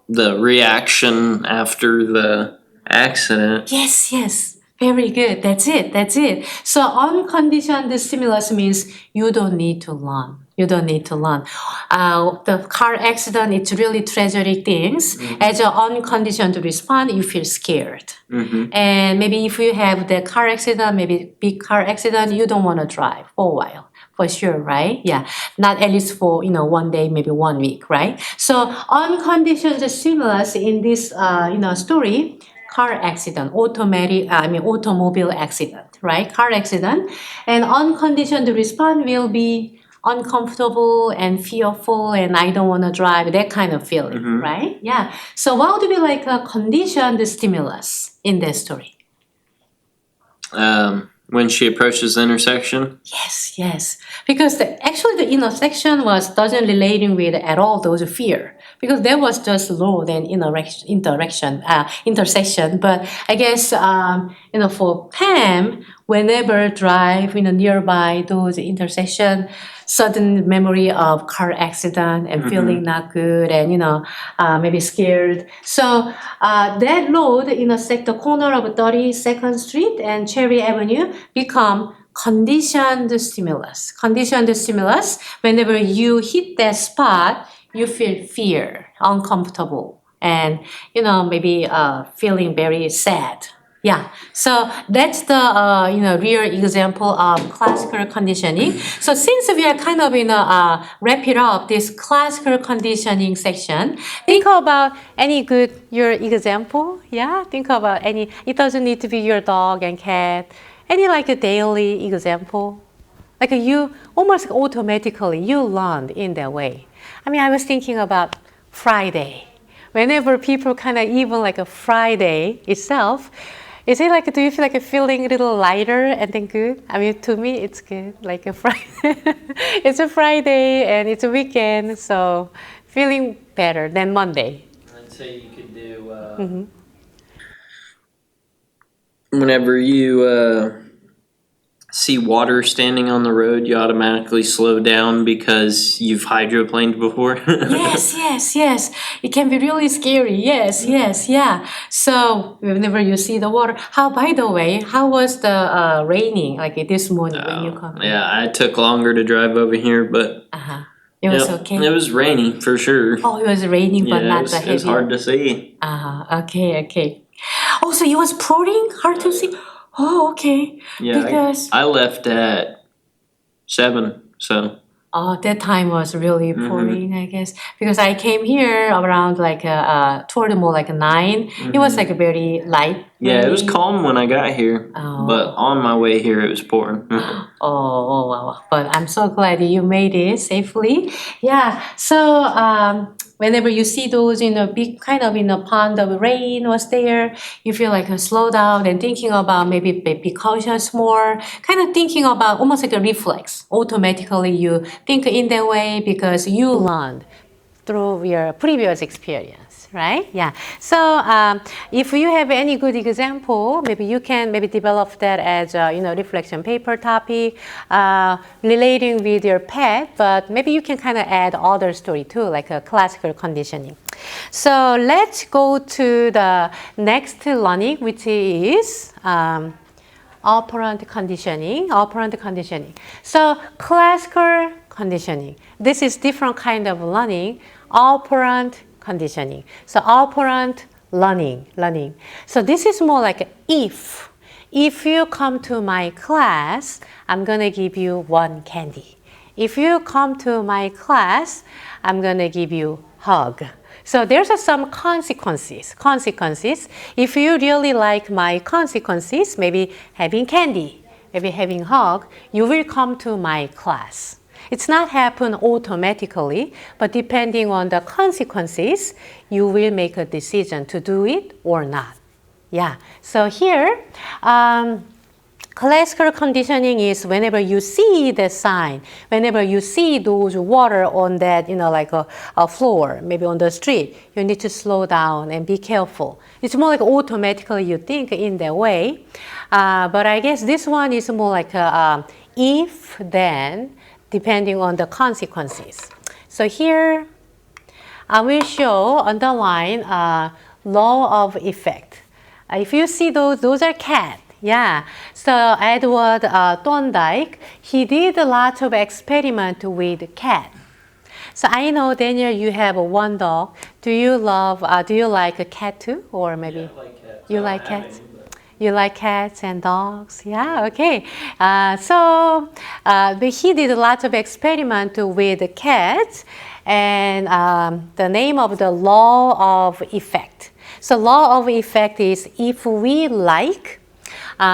the reaction after the accident. Yes. Very good. That's it. So unconditioned stimulus means you don't need to learn. The car accident, it's really tragic things. As an unconditioned response, you feel scared. And maybe if you have the car accident, maybe big car accident, you don't want to drive for a while. For sure, right? Yeah. Not at least for, 1 day, maybe 1 week, right? So unconditioned stimulus in this, story, car accident, automobile accident, right? Car accident. And unconditioned response will be uncomfortable and fearful and I don't want to drive, that kind of feeling, right? Yeah. So what would be like a conditioned stimulus in that story? When she approaches the intersection? Yes. Because actually the intersection doesn't relating with at all those fear. Because there was just road and intersection. But I guess, for Pam, whenever drive, nearby those intersection, sudden memory of car accident and feeling not good and, maybe scared. So that road intersect the corner of 32nd Street and Cherry Avenue become conditioned stimulus. Conditioned stimulus, whenever you hit that spot, you feel fear, uncomfortable, and, maybe feeling very sad. Yeah, so that's the real example of classical conditioning. So since we are kind of wrap it up this classical conditioning section, think about any good your example. Yeah, think about any. It doesn't need to be your dog and cat. Any like a daily example, like you almost automatically you learned in that way. I mean, I was thinking about Friday. Whenever people kind of even like a Friday itself. Is it like, do you feel like feeling a little lighter and then good? I mean, to me, it's good. Like a Friday, it's a Friday and it's a weekend, so feeling better than Monday. I'd say you could do, whenever you see water standing on the road, you automatically slow down because you've hydroplaned before. Yes. It can be really scary. Yes, yeah. So whenever you see the water, by the way, how was the raining like this morning when you come? Yeah, I took longer to drive over here, but it was okay. It was rainy for sure. Oh, it was raining, but not the heavy. It was hard to see. Okay. Oh, so it was pouring, hard to see. Oh, okay. Yeah, because I left at 7, so. Oh, that time was really pouring, I guess. Because I came here around like toward more like 9. It was like a very light. Yeah, it was calm when I got here, but on my way here it was pouring. Oh, wow. But I'm so glad you made it safely. Yeah, so whenever you see those big kind of pond of rain was there, you feel like slow down and thinking about maybe be cautious more, kind of thinking about almost like a reflex. Automatically you think in that way because you learned through your previous experience, right? Yeah. So if you have any good example, maybe you can develop that as a reflection paper topic relating with your pet, but maybe you can kind of add other story too, like a classical conditioning. So let's go to the next learning, which is operant conditioning. So classical conditioning. This is different kind of learning. Operant conditioning. So operant learning. So this is more like if you come to my class, I'm gonna give you 1 candy. If you come to my class, I'm gonna give you hug. So there's some consequences. If you really like my consequences, maybe having candy, maybe having hug, you will come to my class. It's not happen automatically, but depending on the consequences, you will make a decision to do it or not. Yeah, so here, classical conditioning is whenever you see the sign, whenever you see those water on that, like a floor, maybe on the street, you need to slow down and be careful. It's more like automatically you think in that way. But I guess this one is more like a if, then, depending on the consequences. So here, I will show, underline, law of effect. If you see those are cat. Yeah, so Edward Thorndike, he did a lot of experiment with cat. So I know, Daniel, you have one dog. Do you like a cat too? Or maybe Yeah, I like cats. you I like don't have cats? any, but- You like cats and dogs? Yeah, okay. But he did a lot of experiment with cats, and the name of the law of effect. So law of effect is if we like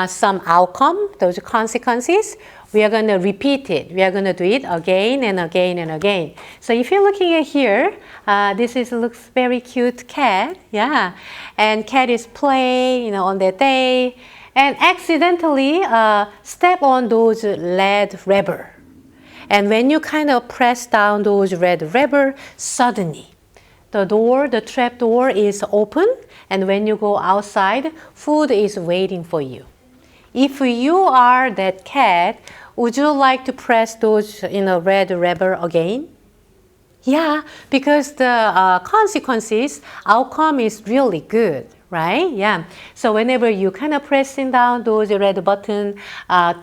some outcome, those consequences, we are going to repeat it. We are going to do it again and again and again. So if you're looking at here, looks very cute cat, yeah. And cat is play, on that day, and accidentally step on those red rubber. And when you kind of press down those red rubber, suddenly the trap door is open, and when you go outside, food is waiting for you. If you are that cat, would you like to press those red rubber again? Yeah, because the consequences, outcome is really good, right? Yeah. So whenever you kind of pressing down those red button,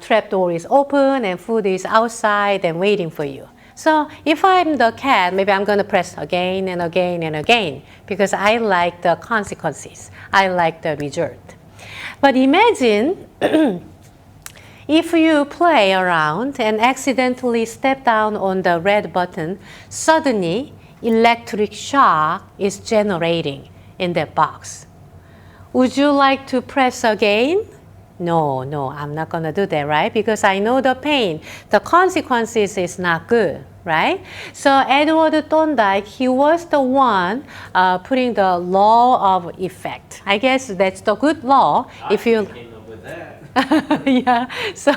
trap door is open and food is outside and waiting for you. So if I'm the cat, maybe I'm going to press again and again and again because I like the consequences. I like the result. But imagine if you play around and accidentally step down on the red button, suddenly electric shock is generating in that box. Would you like to press again? No, I'm not going to do that, right? Because I know the pain. The consequences is not good, right? So Edward Thorndike, he was the one putting the law of effect. I guess that's the good law. If you came up with that. yeah, so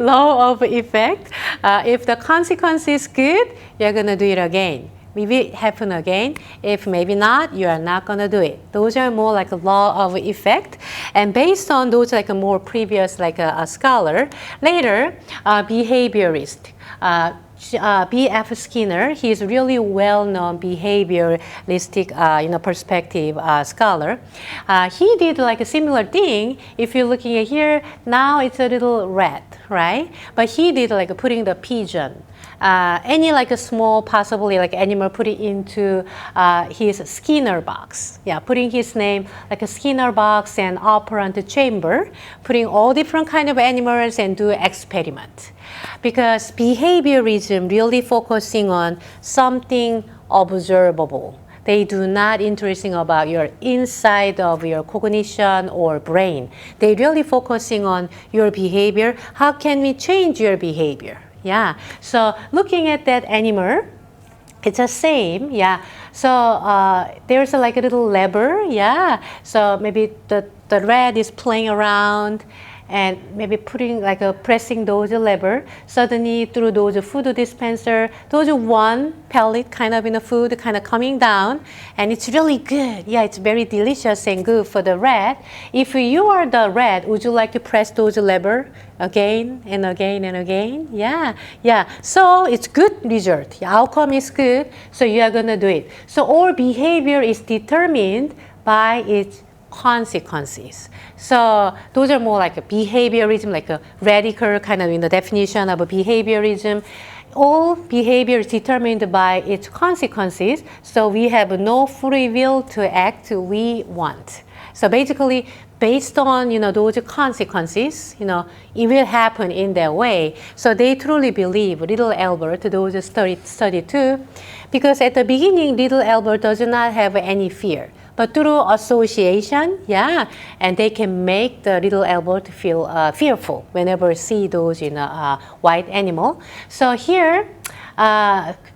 law of effect. If the consequence is good, you're going to do it again. Maybe it happen again. If maybe not, you are not going to do it. Those are more like a law of effect. And based on those like a more previous like a scholar, later behaviorist, B.F. Skinner, he is really well-known behavioralistic perspective scholar. He did like a similar thing. If you're looking at here, now it's a little red, right? But he did like putting the pigeon. Any like a small, possibly like animal, put it into his Skinner box. Yeah, putting his name like a Skinner box and operant chamber, putting all different kind of animals and do experiment. Because behaviorism really focusing on something observable. They do not interesting about your inside of your cognition or brain. They really focusing on your behavior. How can we change your behavior? Yeah, so looking at that animal, it's the same, yeah. So there's like a little lever, yeah. So maybe the rat is playing around and maybe putting like a pressing those lever. Suddenly through those food dispenser, those one pellet kind of in the food kind of coming down, and it's really good. Yeah, it's very delicious and good for the rat. If you are the rat, would you like to press those lever again and again and again? Yeah. So it's good result. The outcome is good, so you are gonna do it. So all behavior is determined by its consequences. So those are more like a behaviorism, like a radical kind of in the definition of a behaviorism. All behavior is determined by its consequences, so we have no free will to act we want. So basically, based on those consequences, it will happen in that way. So they truly believe little Albert, those study too, because at the beginning, little Albert does not have any fear. but through association, yeah, and they can make the little Albert feel fearful whenever see those white animal. So here,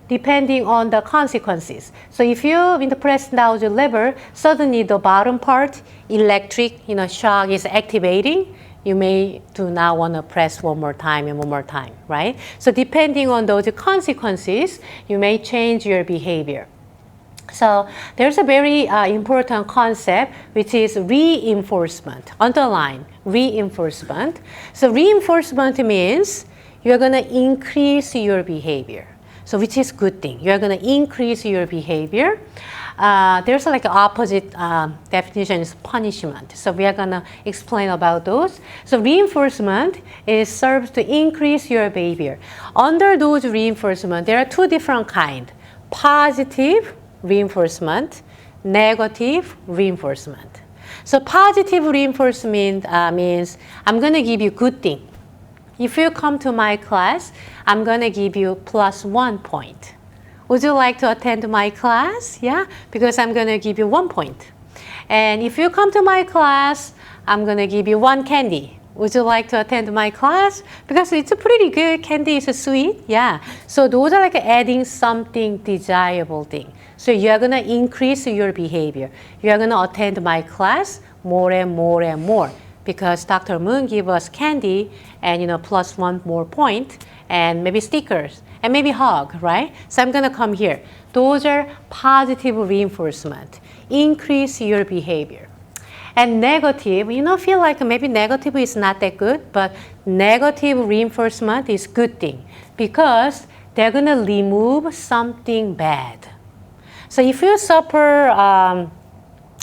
depending on the consequences. So if you press down the lever, suddenly the bottom part, electric shock is activating. You may do not want to press one more time and one more time, right? So depending on those consequences, you may change your behavior. So there's a very important concept, which is reinforcement. Underline, reinforcement. So reinforcement means you're going to increase your behavior. So which is good thing. You're going to increase your behavior. There's like an opposite definition is punishment. So we are going to explain about those. So reinforcement serves to increase your behavior. Under those reinforcement, there are two different kinds. Positive reinforcement, negative reinforcement. So positive reinforcement means I'm going to give you good thing. If you come to my class, I'm going to give you +1 point. Would you like to attend my class? Yeah, because I'm going to give you 1 point. And if you come to my class, I'm going to give you 1 candy. Would you like to attend my class? Because it's a pretty good. Candy is sweet. Yeah. So those are like adding something desirable thing. So you are going to increase your behavior. You are going to attend my class more and more and more. Because Dr. Moon give us candy and +1 more point and maybe stickers and maybe hug, right? So I'm gonna come here. Those are positive reinforcement. Increase your behavior. And negative, feel like maybe negative is not that good, but negative reinforcement is good thing because they're gonna remove something bad. So if you suffer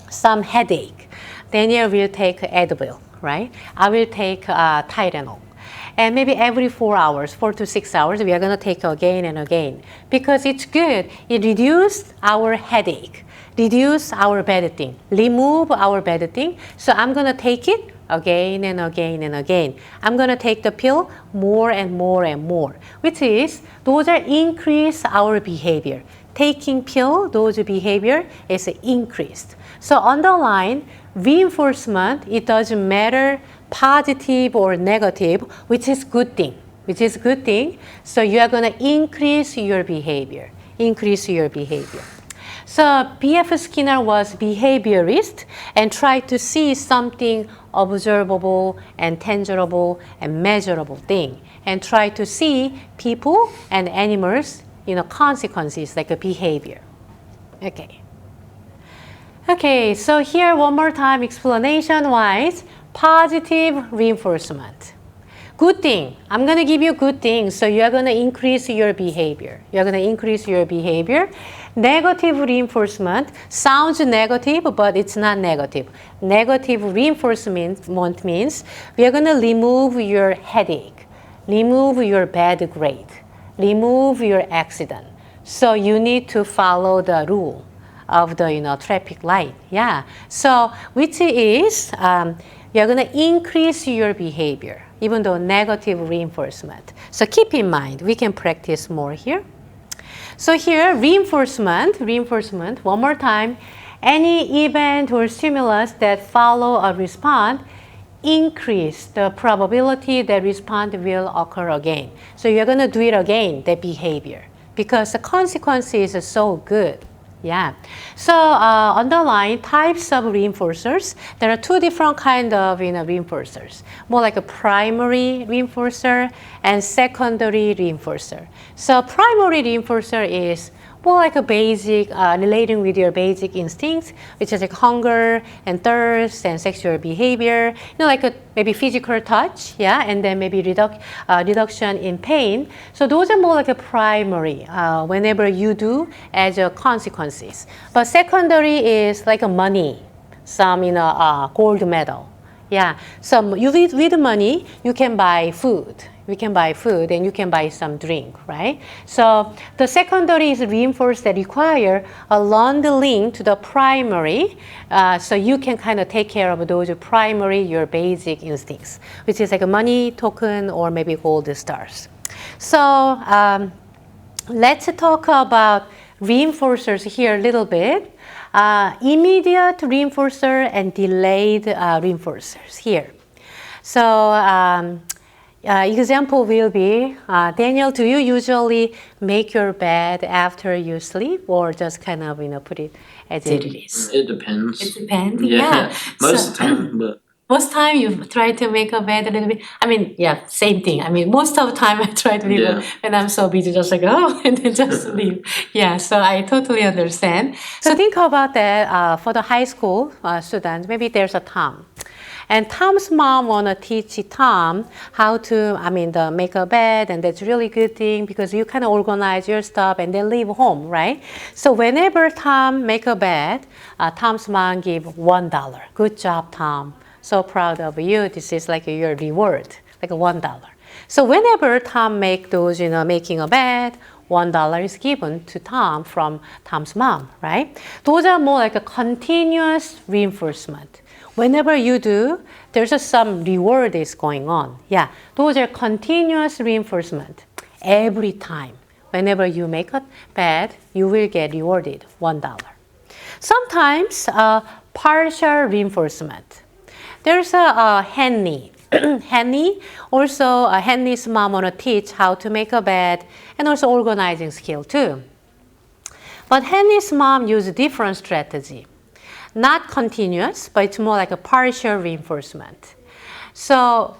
some headache, Daniel will take Advil, right? I will take Tylenol. And maybe every 4 hours, 4 to 6 hours, we are going to take again and again. Because it's good. It reduces our headache, reduce our bad thing, remove our bad thing. So I'm going to take it again and again and again. I'm going to take the pill more and more and more, which is those are increase our behavior. Taking pill, those behavior is increased. So underline reinforcement, it doesn't matter positive or negative, which is good thing, So you are going to increase your behavior, So B.F. Skinner was behaviorist and tried to see something observable and tangible and measurable thing and try to see people and animals, consequences like a behavior. Okay, so here one more time explanation-wise, positive reinforcement. Good thing, I'm going to give you good things, so you are going to increase your behavior. Negative reinforcement sounds negative, but it's not negative. Negative reinforcement means we are going to remove your headache, remove your bad grade, remove your accident. So you need to follow the rule of the traffic light. Yeah. So which is you're going to increase your behavior, even though negative reinforcement. So keep in mind, we can practice more here. So here, reinforcement, one more time, any event or stimulus that follow a response increase the probability that response will occur again. So you're going to do it again, the behavior, because the consequence is so good. Yeah. So underline types of reinforcers. There are two different kinds of reinforcers. More like a primary reinforcer and secondary reinforcer. So primary reinforcer is more like a basic, relating with your basic instincts, which is like hunger and thirst and sexual behavior, like maybe physical touch, yeah, and then maybe reduction in pain. So those are more like a primary, whenever you do as a consequences. But secondary is like a money, some, gold medal. Yeah, so you with money, you can buy food. We can buy food and you can buy some drink, right? So the secondary is reinforced that require a long link to the primary, so you can kind of take care of those primary, your basic instincts, which is like a money, token, or maybe gold stars. So let's talk about reinforcers here a little bit. Immediate reinforcer and delayed reinforcers here. So example will be, Daniel, do you usually make your bed after you sleep or just kind of, put it as it is? It depends. It depends, Yeah, most So- of the time, but Most time you try to make a bed a little bit. I mean, yeah, same thing. I mean, most of the time I try to leave Yeah. when I'm so busy, just like, oh, and then just leave. Yeah, so I totally understand. So think about that for the high school students. Maybe there's a Tom. And Tom's mom wanna teach Tom how to, make a bed, and that's a really good thing because you kind of organize your stuff and then leave home, right? So whenever Tom make a bed, Tom's mom give $1. Good job, Tom. So proud of you. This is like your reward, like $1. So whenever Tom make those, making a bed, $1 is given to Tom from Tom's mom, right? Those are more like a continuous reinforcement. Whenever you do, there's some reward is going on. Yeah, those are continuous reinforcement. Every time, whenever you make a bed, you will get rewarded $1. Sometimes partial reinforcement. There's a Henny. Henny, also Henny's mom wanna teach how to make a bed and also organizing skill too. But Henny's mom used a different strategy. Not continuous, but it's more like a partial reinforcement. So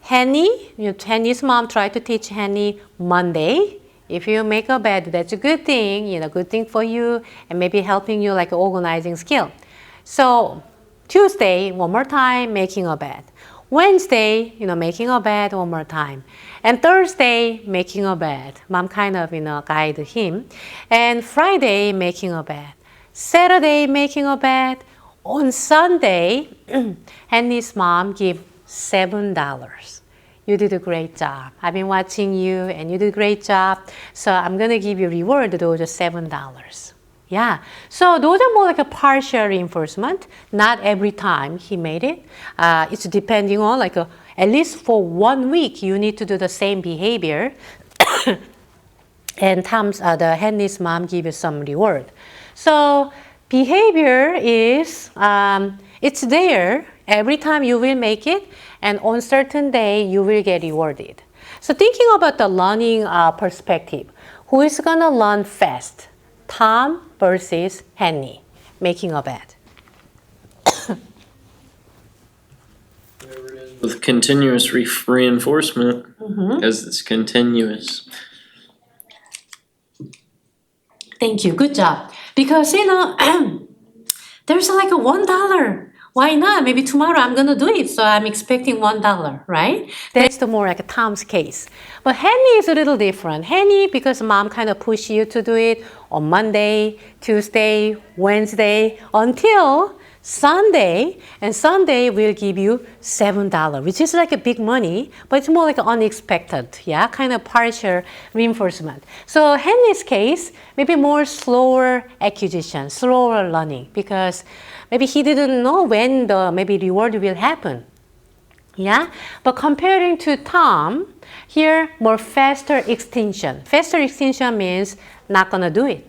Henny's mom tried to teach Henny Monday. If you make a bed, that's a good thing, good thing for you, and maybe helping you like organizing skill. So Tuesday, one more time, making a bed. Wednesday, making a bed one more time. And Thursday, making a bed. Mom kind of, guide him. And Friday, making a bed. Saturday, making a bed. On Sunday, Henny's mom give $7. You did a great job. I've been watching you and you did a great job. So I'm gonna give you reward, those are $7. Yeah, so those are more like a partial reinforcement. Not every time he made it. It's depending on at least for 1 week, you need to do the same behavior. And the Henny's mom gives you some reward. So behavior is, it's there. Every time you will make it, and on certain day, you will get rewarded. So thinking about the learning perspective, who is gonna learn fast? Tom versus Henny, making a bed. with continuous reinforcement, as it's continuous. Thank you. Good job. Because, there's like a $1. Why not? Maybe tomorrow I'm going to do it. So I'm expecting $1, right? That's the more like a Tom's case. But Henny is a little different. Henny, because mom kind of push you to do it on Monday, Tuesday, Wednesday, until Sunday, and Sunday will give you $7, which is like a big money, but it's more like unexpected, yeah, kind of partial reinforcement. So Henry's case, maybe more slower acquisition, slower learning, because maybe he didn't know when the maybe reward will happen. Yeah, but comparing to Tom, here more faster extinction. Faster extinction means not gonna do it,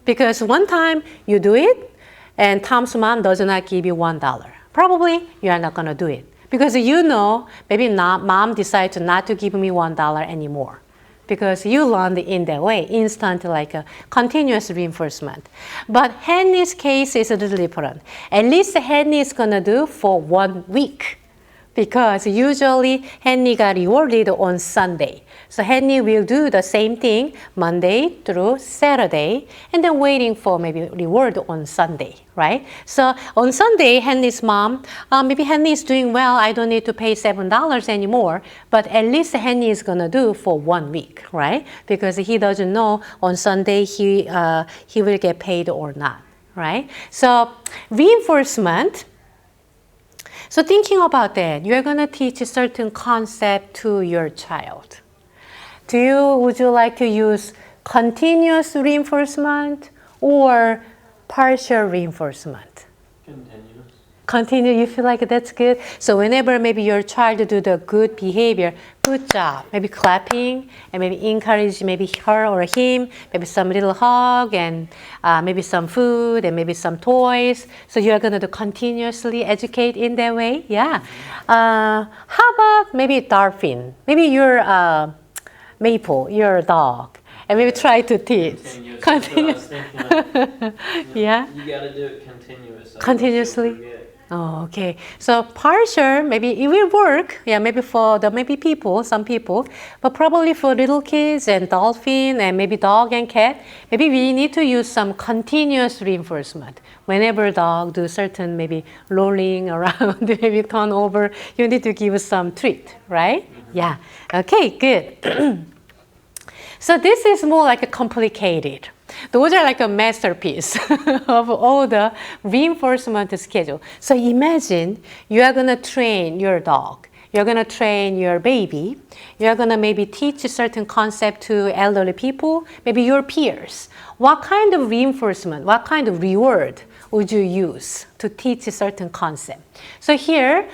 because one time you do it, and Tom's mom does not give you $1. Probably you are not gonna do it, because maybe not, mom decided not to give me $1 anymore, because you learned in that way, instant, like a continuous reinforcement. But Henry's case is a little different. At least Henry is gonna do for 1 week, because usually Henry got rewarded on Sunday. So Henry will do the same thing Monday through Saturday, and then waiting for maybe reward on Sunday, right? So on Sunday, Henry's mom, maybe Henry is doing well, I don't need to pay $7 anymore, but at least Henry is gonna do for 1 week, right? Because he doesn't know on Sunday he will get paid or not, right? So reinforcement. So thinking about that, you're gonna teach a certain concept to your child. Would you like to use continuous reinforcement or partial reinforcement? Continuous. Continue, you feel like that's good. So whenever maybe your child do the good behavior, good job, maybe clapping, and maybe encourage maybe her or him, maybe some little hug, and maybe some food, and maybe some toys. So you're going to continuously educate in that way. Yeah. How about maybe dolphin? Maybe your Maple, your dog, and maybe try to teach. Continue. Yeah. You gotta do it Continuously. Oh, okay. So partial, maybe it will work. Yeah, maybe for the people, some people, but probably for little kids and dolphin and maybe dog and cat, maybe we need to use some continuous reinforcement. Whenever dog do certain maybe rolling around, maybe turn over, you need to give some treat, right? Yeah. Okay, good. So this is more like a complicated. Those are like a masterpiece of all the reinforcement schedule. So imagine you are going to train your dog. You're going to train your baby. You're going to maybe teach a certain concept to elderly people, maybe your peers. What kind of reinforcement, what kind of reward would you use to teach a certain concept? So here,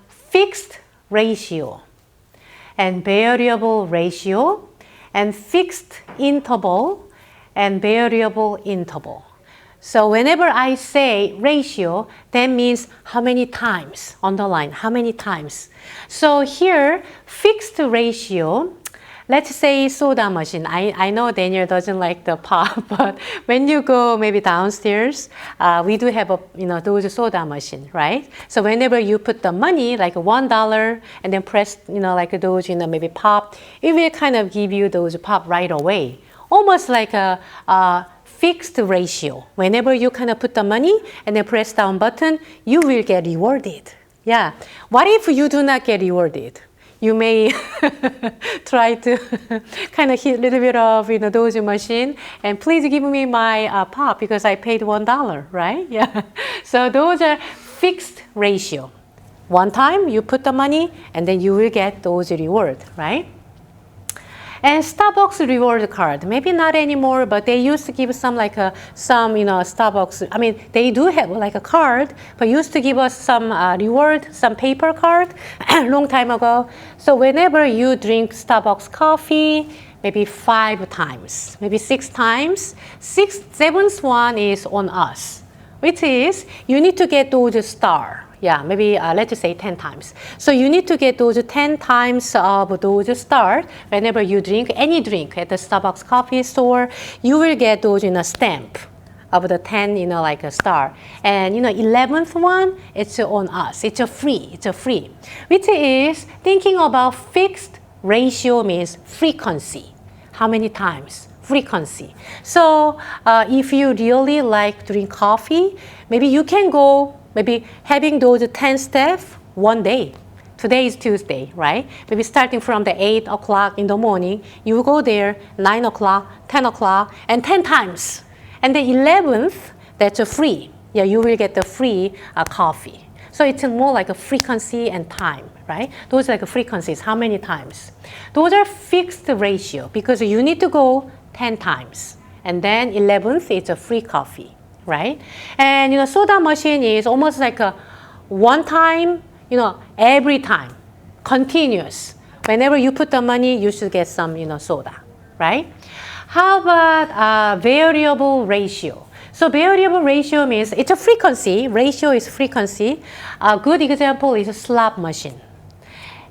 fixed ratio and variable ratio and fixed interval and variable interval. So whenever I say ratio, that means how many times, underline, how many times. So here, fixed ratio, let's say soda machine. I know Daniel doesn't like the pop, but when you go maybe downstairs, we do have those soda machine, right? So whenever you put the money, like $1, and then press, like those, maybe pop, it will kind of give you those pop right away. Almost like a fixed ratio. Whenever you kind of put the money and then press down button, you will get rewarded. Yeah. What if you do not get rewarded? You may try to kind of hit a little bit of those machine and please give me my pop because I paid $1, right? Yeah. So those are fixed ratio. One time you put the money and then you will get those reward, right? And Starbucks reward card, maybe not anymore, but they used to give some Starbucks. I mean, they do have like a card, but used to give us some reward, some paper card, a long time ago. So whenever you drink Starbucks coffee, maybe 5 times, maybe 6 times, seventh one is on us, which is you need to get those star. Yeah, maybe let's just say 10 times. So you need to get those 10 times of those stars whenever you drink any drink at the Starbucks coffee store. You will get those in a stamp of the 10, like a star. And 11th one, it's on us. It's a free. Which is thinking about fixed ratio means frequency. How many times? Frequency. So if you really like drink coffee, maybe you can go maybe having those 10 steps one day. Today is Tuesday, right? Maybe starting from the 8 o'clock in the morning, you go there 9 o'clock, 10 o'clock, and 10 times. And the 11th, that's a free. Yeah, you will get the free coffee. So it's more like a frequency and time, right? Those are like frequencies, how many times? Those are fixed ratio because you need to go 10 times. And then 11th, it's a free coffee. Right? And soda machine is almost like a one time, every time, continuous. Whenever you put the money, you should get some, soda, right? How about variable ratio? So variable ratio means it's a frequency. Ratio is frequency. A good example is a slot machine.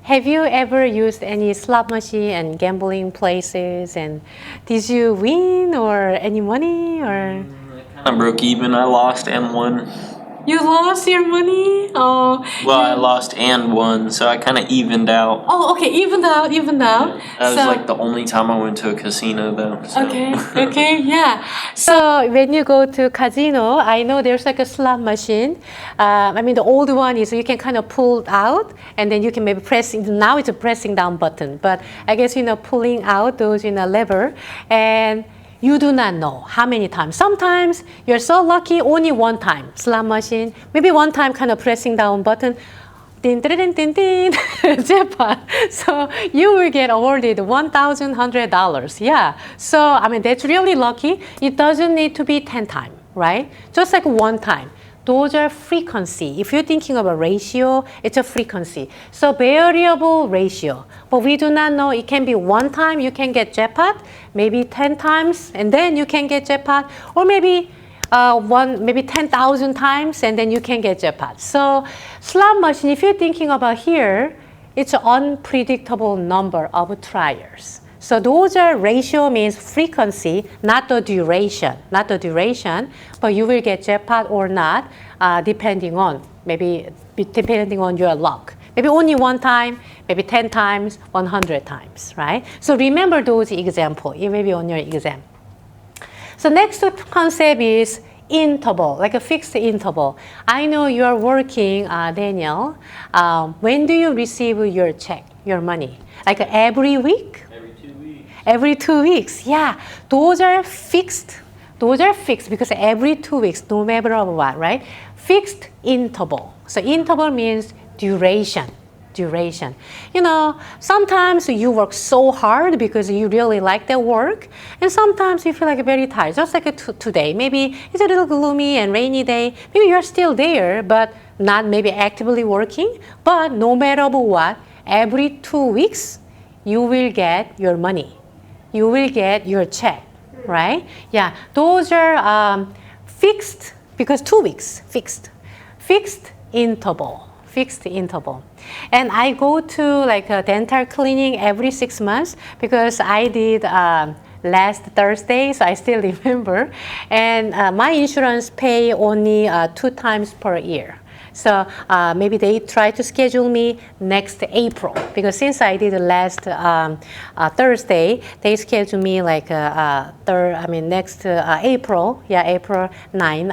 Have you ever used any slot machine and gambling places? And did you win or any money or? I broke even. I lost and won. You lost your money? Oh. Well, I lost and won, so I kind of evened out. Oh, okay, evened out. That was like the only time I went to a casino, though. So. Okay, yeah. So when you go to casino, I know there's like a slot machine. The old one is you can kind of pull out, and then you can maybe press. Now it's a pressing down button, but I guess pulling out those lever and. You do not know how many times. Sometimes you're so lucky, only one time, slot machine. Maybe one time kind of pressing down button, din, din, din, din, jackpot. So you will get awarded $1,100. Yeah. So, that's really lucky. It doesn't need to be 10 times, right? Just like one time. those are frequency. If you're thinking of a ratio, it's a frequency. So variable ratio. But we do not know, it can be one time you can get jackpot, maybe 10 times, and then you can get jackpot, or maybe maybe 10,000 times, and then you can get jackpot. So slot machine, if you're thinking about here, it's an unpredictable number of trials. So those are ratio means frequency, not the duration, but you will get jackpot or not, depending on your luck. Maybe only one time, maybe 10 times, 100 times, right? So remember those examples, it may be on your exam. So next concept is interval, like a fixed interval. I know you are working, Daniel. When do you receive your check, your money? Like every week? Every 2 weeks, yeah. Those are fixed because every 2 weeks, no matter what, right? Fixed interval. So interval means duration. You know, sometimes you work so hard because you really like that work, and sometimes you feel like very tired, just like today. Maybe it's a little gloomy and rainy day. Maybe you're still there, but not maybe actively working. But no matter what, every 2 weeks, you will get your money. You will get your check, right? Yeah, those are fixed because 2 weeks, fixed interval. And I go to like a dental cleaning every 6 months because I did last Thursday, so I still remember. And my insurance pay only 2 times per year. So maybe they try to schedule me next April because since I did last Thursday, they schedule me like next April. Yeah, April 9.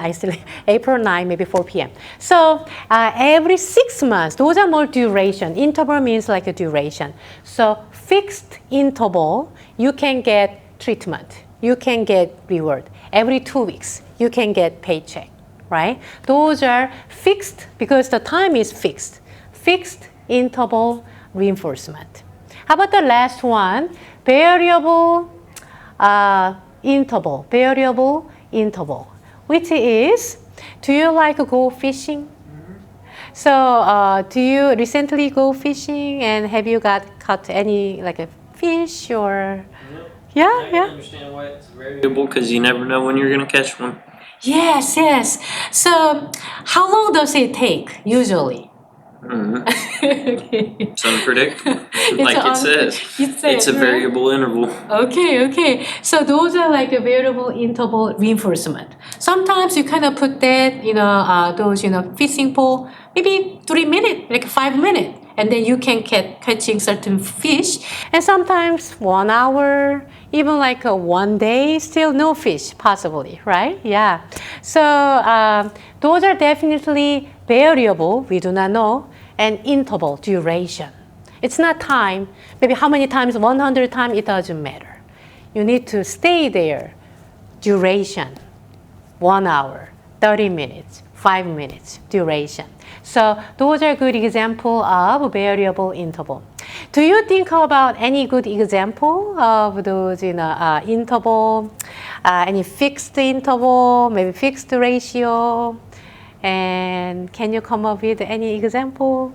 April 9, maybe 4 p.m. So every 6 months, those are more duration. Interval means like a duration. So fixed interval, you can get treatment. You can get reward. Every 2 weeks, you can get paycheck. Right? Those are fixed because the time is fixed. Fixed interval reinforcement. How about the last one? Variable interval. Which is, do you like go fishing? So do you recently go fishing and have you caught any like a fish or? Yeah. I can understand why it's variable because you never know when you're going to catch one. Yes. So, how long does it take usually? It's unpredictable, like it says. It's a variable interval. Okay. So those are like a variable interval reinforcement. Sometimes you kind of put that, those, fishing pole, maybe 3 minutes, like 5 minutes. And then you can catching certain fish. And sometimes 1 hour, even like 1 day, still no fish, possibly, right? Yeah. So those are definitely variable, we do not know, and interval, duration. It's not time, maybe how many times, 100 times, it doesn't matter. You need to stay there. Duration, 1 hour, 30 minutes, 5 minutes, duration. So those are good example of variable interval. Do you think about any good example of those interval, any fixed interval, maybe fixed ratio? And can you come up with any example?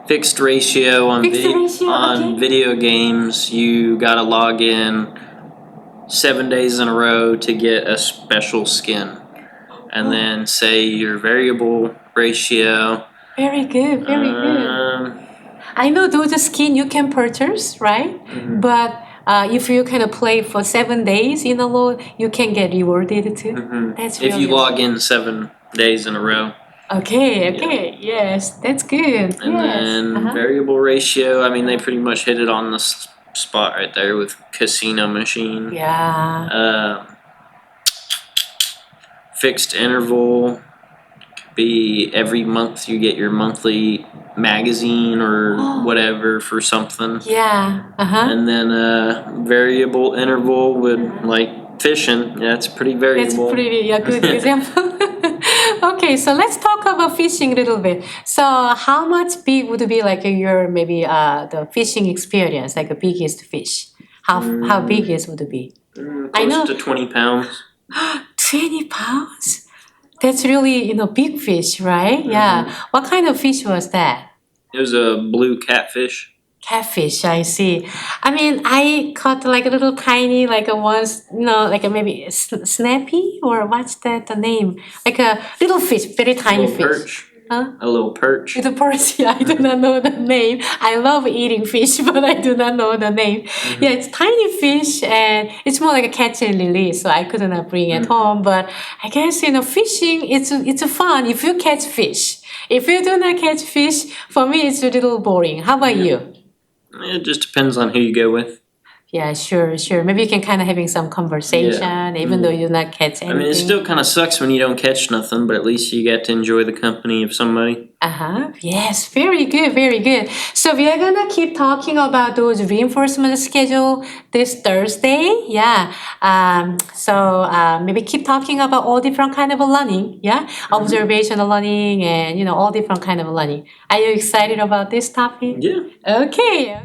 Fixed ratio on okay. video games. You gotta log in 7 days in a row to get a special skin. And then say your variable ratio. Very good. I know those skin you can purchase, right? Mm-hmm. But if you kind of play for 7 days in a row, you can get rewarded too. Mm-hmm. That's if you log in 7 days in a row. Okay. Yes, that's good. And then variable ratio, they pretty much hit it on the spot right there with casino machine. Yeah. Fixed interval could be every month you get your monthly magazine or whatever for something. Yeah. And then variable interval would like fishing. Yeah, it's pretty variable. That's pretty good example. Okay, so let's talk about fishing a little bit. So how much big would be like your maybe the fishing experience, like the biggest fish? How big would it be? I know. Close to 20 pounds. 20 pounds? That's really, big fish, right? Yeah. What kind of fish was that? It was a blue catfish. Catfish, I see. I mean, I caught like a little tiny, like a once, like a maybe snappy, or what's that the name? Like a little fish, very tiny Little fish. perch. Huh? A little perch. Little perch, yeah, I do not know the name. I love eating fish, but I do not know the name. Yeah, it's tiny fish, and it's more like a catch and release, so I could not bring it home. But I guess fishing it's fun if you catch fish. If you do not catch fish, for me it's a little boring. How about you? It just depends on who you go with. Yeah, sure. Maybe you can kind of having some conversation, even though you do not catch anything. I mean, it still kind of sucks when you don't catch nothing, but at least you get to enjoy the company of somebody. Yes, very good, very good. So we are gonna keep talking about those reinforcement schedule this Thursday. Yeah. Maybe keep talking about all different kind of learning. Yeah, observational learning and all different kind of learning. Are you excited about this topic? Yeah. Okay.